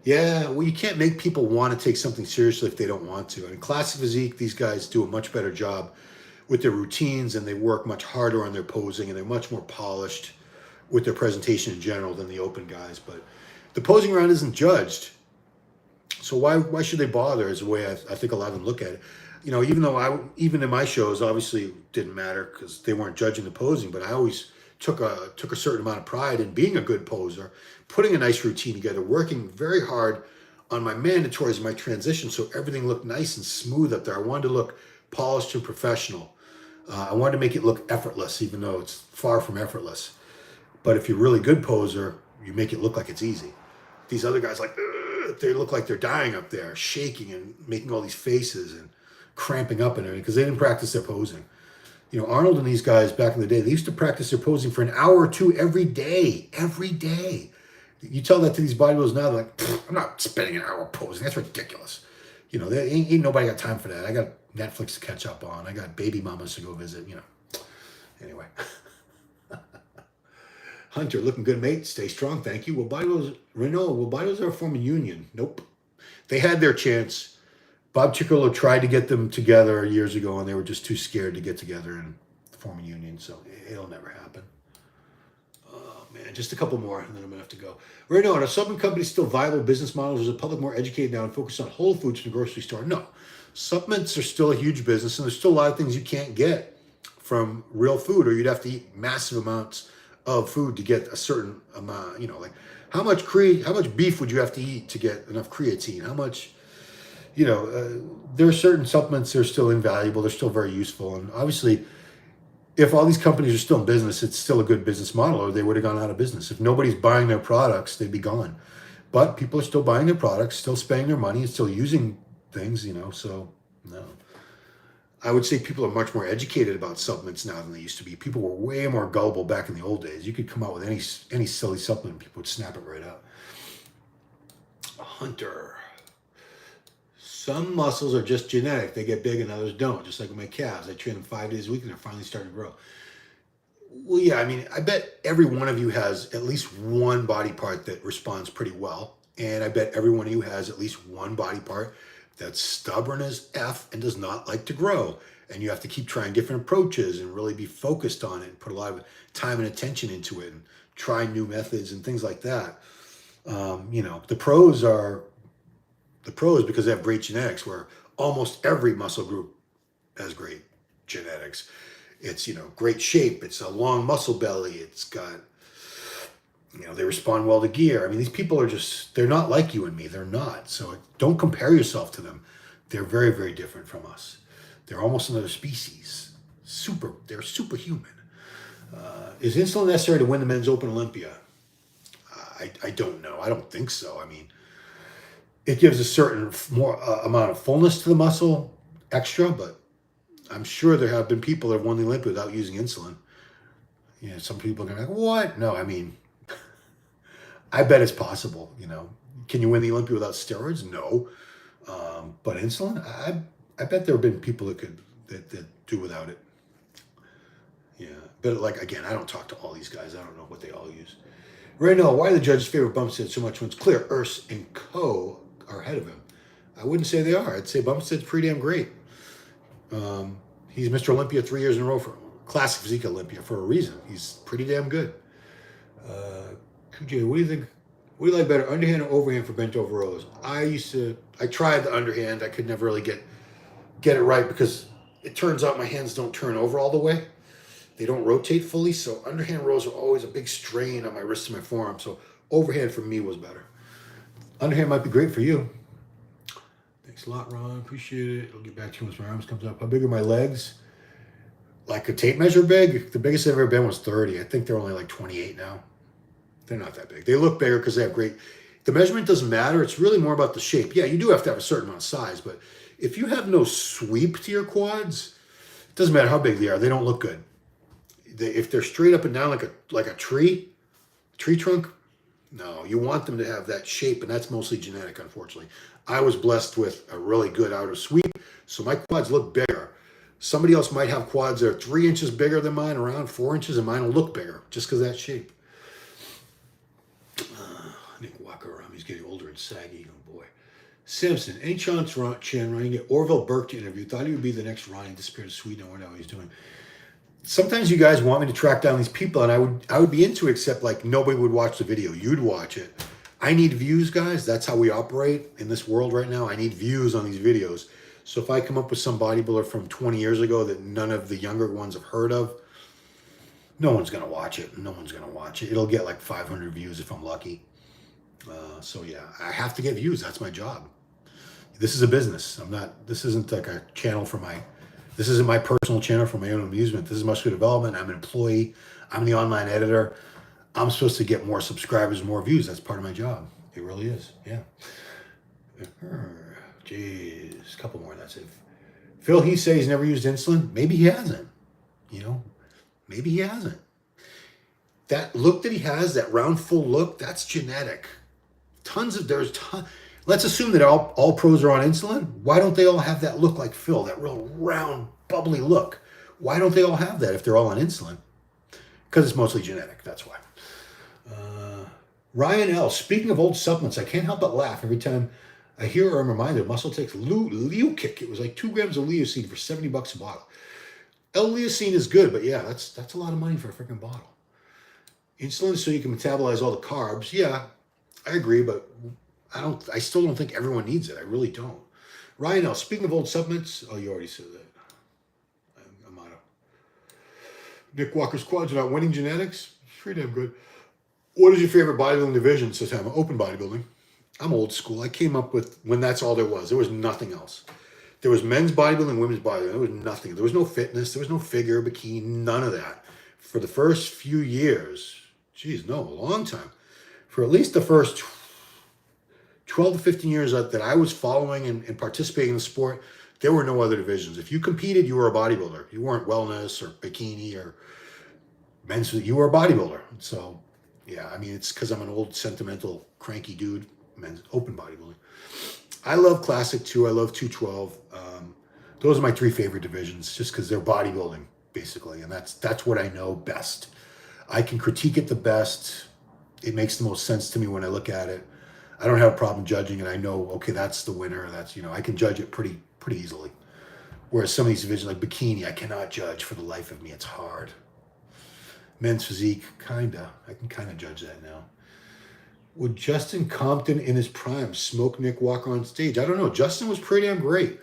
Yeah, well, you can't make people want to take something seriously if they don't want to. In classic physique, these guys do a much better job with their routines and they work much harder on their posing and they're much more polished with their presentation in general than the open guys. But the posing round isn't judged. So why should they bother is the way I think a lot of them look at it. Even though even in my shows, obviously it didn't matter because they weren't judging the posing, but I always took a certain amount of pride in being a good poser, putting a nice routine together, working very hard on my mandatories and my transition so everything looked nice and smooth up there. I wanted to look polished and professional. I wanted to make it look effortless, even though it's far from effortless. But if you're a really good poser, you make it look like it's easy. These other guys, they look like they're dying up there, shaking and making all these faces and cramping up and everything because they didn't practice their posing. Arnold and these guys back in the day, they used to practice their posing for an hour or two every day. Every day. You tell that to these bodybuilders now, they're like, I'm not spending an hour posing. That's ridiculous. There ain't nobody got time for that. I got Netflix to catch up on. I got baby mamas to go visit, Anyway. Hunter, looking good, mate. Stay strong. Thank you. Will bodybuilders ever form a union? Nope. They had their chance. Bob Ciccolo tried to get them together years ago, and they were just too scared to get together and form a union, so it'll never happen. Oh, man, just a couple more, and then I'm going to have to go. Right now, are supplement companies still viable business models? Is the public more educated now and focused on whole foods from the grocery store? No. Supplements are still a huge business, and there's still a lot of things you can't get from real food, or you'd have to eat massive amounts of food to get a certain amount, like how much beef would you have to eat to get enough creatine? How much... there are certain supplements that are still invaluable. They're still very useful. And obviously, if all these companies are still in business, it's still a good business model or they would have gone out of business. If nobody's buying their products, they'd be gone. But people are still buying their products, still spending their money, and still using things, so no. I would say people are much more educated about supplements now than they used to be. People were way more gullible back in the old days. You could come out with any silly supplement, people would snap it right up. Hunter. Some muscles are just genetic. They get big and others don't. Just like with my calves. I train them 5 days a week and they're finally starting to grow. Well, yeah, I bet every one of you has at least one body part that responds pretty well. And I bet every one of you has at least one body part that's stubborn as F and does not like to grow. And you have to keep trying different approaches and really be focused on it and put a lot of time and attention into it and try new methods and things like that. The pros because they have great genetics, where almost every muscle group has great genetics. It's, great shape. It's a long muscle belly. It's got, they respond well to gear. These people are they're not like you and me. They're not. So don't compare yourself to them. They're very, very different from us. They're almost another species. They're superhuman. Is insulin necessary to win the men's open Olympia? I don't know. I don't think so. It gives a certain more amount of fullness to the muscle, extra, but I'm sure there have been people that have won the Olympia without using insulin. Some people are going to be like, what? No, I bet it's possible, you know. Can you win the Olympia without steroids? No. But insulin, I bet there have been people that do without it. Yeah. But like, again, I don't talk to all these guys. I don't know what they all use. Right now, why the judges favor Bumstead so much when it's clear Urs and Co. are ahead of him? I wouldn't say they are. I'd say Bumstead's pretty damn great. He's Mr. Olympia 3 years in a row for classic physique Olympia for a reason. He's pretty damn good. Kuj, what do you think? What do you like better, underhand or overhand for bent over rows? I tried the underhand. I could never really get it right because it turns out my hands don't turn over all the way. They don't rotate fully, so underhand rows are always a big strain on my wrists and my forearm. So overhand for me was better. Underhand might be great for you. Thanks a lot, Ron. Appreciate it. I'll get back to you once my arms comes up. How big are my legs? Like a tape measure big? The biggest I've ever been was 30. I think they're only like 28 now. They're not that big. They look bigger because they have great... The measurement doesn't matter. It's really more about the shape. Yeah, you do have to have a certain amount of size, but if you have no sweep to your quads, it doesn't matter how big they are. They don't look good. If they're straight up and down like a tree trunk, no, you want them to have that shape, and that's mostly genetic, unfortunately. I was blessed with a really good outer sweep, so my quads look bigger. Somebody else might have quads that are 3 inches bigger than mine, around 4 inches, and mine will look bigger just because of that shape. Nick Walker, he's getting older and saggy. Oh boy. Simpson, any chance Ryan get Orville Burke to interview? Thought he would be the next Ryan. Disappeared to Sweden. I wonder how he's doing. Sometimes you guys want me to track down these people, and I would be into it, except like nobody would watch the video. You'd watch it. I need views, guys. That's how we operate in this world right now. I need views on these videos. So if I come up with some bodybuilder from 20 years ago that none of the younger ones have heard of, no one's going to watch it. No one's going to watch it. It'll get like 500 views if I'm lucky. So yeah, I have to get views. That's my job. This is a business. This isn't like a channel this isn't my personal channel for my own amusement. This is Muscular Development. I'm an employee. I'm the online editor. I'm supposed to get more subscribers, more views. That's part of my job. It really is. Yeah. Jeez, a couple more. That's it. Phil, he says he's never used insulin. Maybe he hasn't. You know, maybe he hasn't. That look that he has, that round, full look, that's genetic. Let's assume that all pros are on insulin. Why don't they all have that look like Phil, that real round, bubbly look? Why don't they all have that if they're all on insulin? Because it's mostly genetic, that's why. Ryan L., speaking of old supplements, I can't help but laugh every time I hear or I'm reminded of Muscle Tech's Leukick. It was like 2 grams of leucine for $70 a bottle. L-leucine is good, but yeah, that's a lot of money for a freaking bottle. Insulin so you can metabolize all the carbs. Yeah, I agree, but I still don't think everyone needs it. I really don't. Ryan L., speaking of old supplements, oh, you already said that. I'm out of. Nick Walker's quads are not winning genetics. Pretty damn good. What is your favorite bodybuilding division? Says I'm open bodybuilding. I'm old school. I came up with when that's all there was. There was nothing else. There was men's bodybuilding, women's bodybuilding. There was nothing. There was no fitness. There was no figure, bikini, none of that. For the first few years, a long time. For at least the first 12 to 15 years that I was following and participating in the sport, there were no other divisions. If you competed, you were a bodybuilder. You weren't wellness or bikini or men's. You were a bodybuilder. So, yeah, I mean, it's because I'm an old, sentimental, cranky dude. Men's open bodybuilding. I love Classic too. I love 212. Those are my 3 favorite divisions just because they're bodybuilding, basically. And that's what I know best. I can critique it the best. It makes the most sense to me when I look at it. I don't have a problem judging it. I know, okay, that's the winner. That's, I can judge it pretty easily. Whereas some of these divisions like bikini, I cannot judge for the life of me. It's hard. Men's physique, kinda. I can kind of judge that now. Would Justin Compton in his prime smoke Nick Walker on stage? I don't know. Justin was pretty damn great.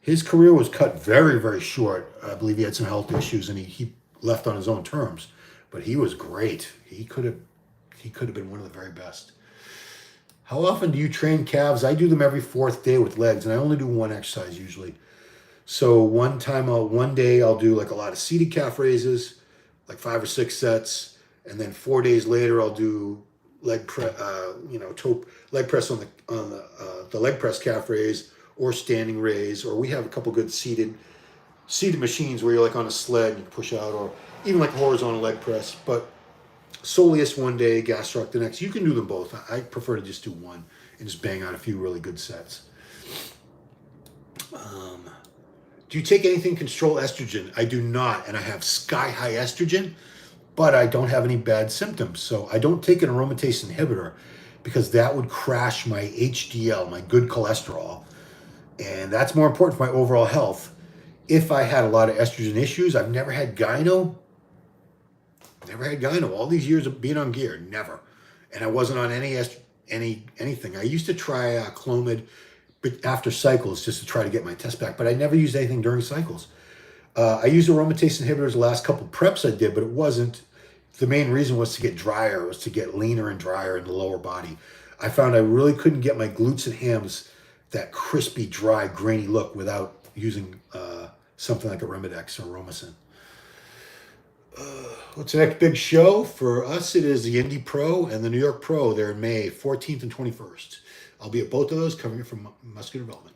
His career was cut very, very short. I believe he had some health issues and he left on his own terms. But he was great. He could have been one of the very best. How often do you train calves? I do them every 4th day with legs, and I only do one exercise usually. So one day I'll do like a lot of seated calf raises, like 5 or 6 sets, and then 4 days later I'll do leg press on the leg press calf raise or standing raise, or we have a couple good seated machines where you're like on a sled and you push out, or even like a horizontal leg press. But soleus one day, gastroc the next. You can do them both. I prefer to just do one and just bang out a few really good sets. Do you take anything to control estrogen? I do not, and I have sky-high estrogen, but I don't have any bad symptoms. So I don't take an aromatase inhibitor because that would crash my HDL, my good cholesterol, and that's more important for my overall health. If I had a lot of estrogen issues, I've never had gyno. Never had gyno. All these years of being on gear, never. And I wasn't on anything. I used to try Clomid after cycles just to try to get my test back, but I never used anything during cycles. I used aromatase inhibitors the last couple preps I did, but it wasn't. The main reason was to get drier, was to get leaner and drier in the lower body. I found I really couldn't get my glutes and hams that crispy, dry, grainy look without using something like a Remedex or Romacin. What's the next big show? For us, it is the Indy Pro and the New York Pro. They're in May 14th and 21st. I'll be at both of those, covering it from Muscular Development.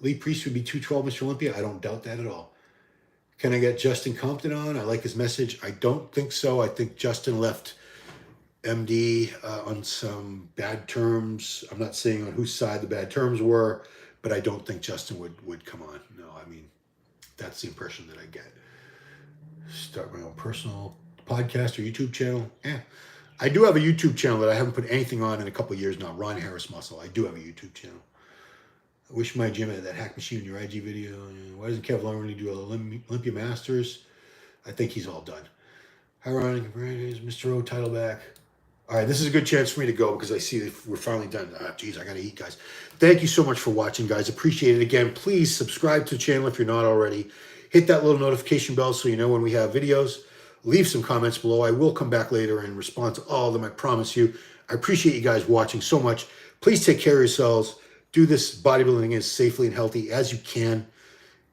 Lee Priest would be 212 Mr. Olympia. I don't doubt that at all. Can I get Justin Compton on? I like his message. I don't think so. I think Justin left MD on some bad terms. I'm not saying on whose side the bad terms were, but I don't think Justin would come on. No, I mean, that's the impression that I get. Start my own personal podcast or YouTube channel. Yeah. I do have a YouTube channel that I haven't put anything on in a couple of years now. Ron Harris Muscle. I do have a YouTube channel. I wish my gym had that hack machine in your IG video. Why doesn't Kev Long do Olympia Masters? I think he's all done. Hi, Ron. Mr. O title back. All right, this is a good chance for me to go because I see that we're finally done. Geez, I got to eat, guys. Thank you so much for watching, guys. Appreciate it. Again, please subscribe to the channel if you're not already. Hit that little notification bell so you know when we have videos. Leave some comments below. I will come back later and respond to all of them, I promise you. I appreciate you guys watching so much. Please take care of yourselves. Do this bodybuilding as safely and healthy as you can.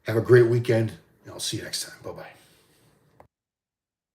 Have a great weekend, and I'll see you next time. Bye-bye.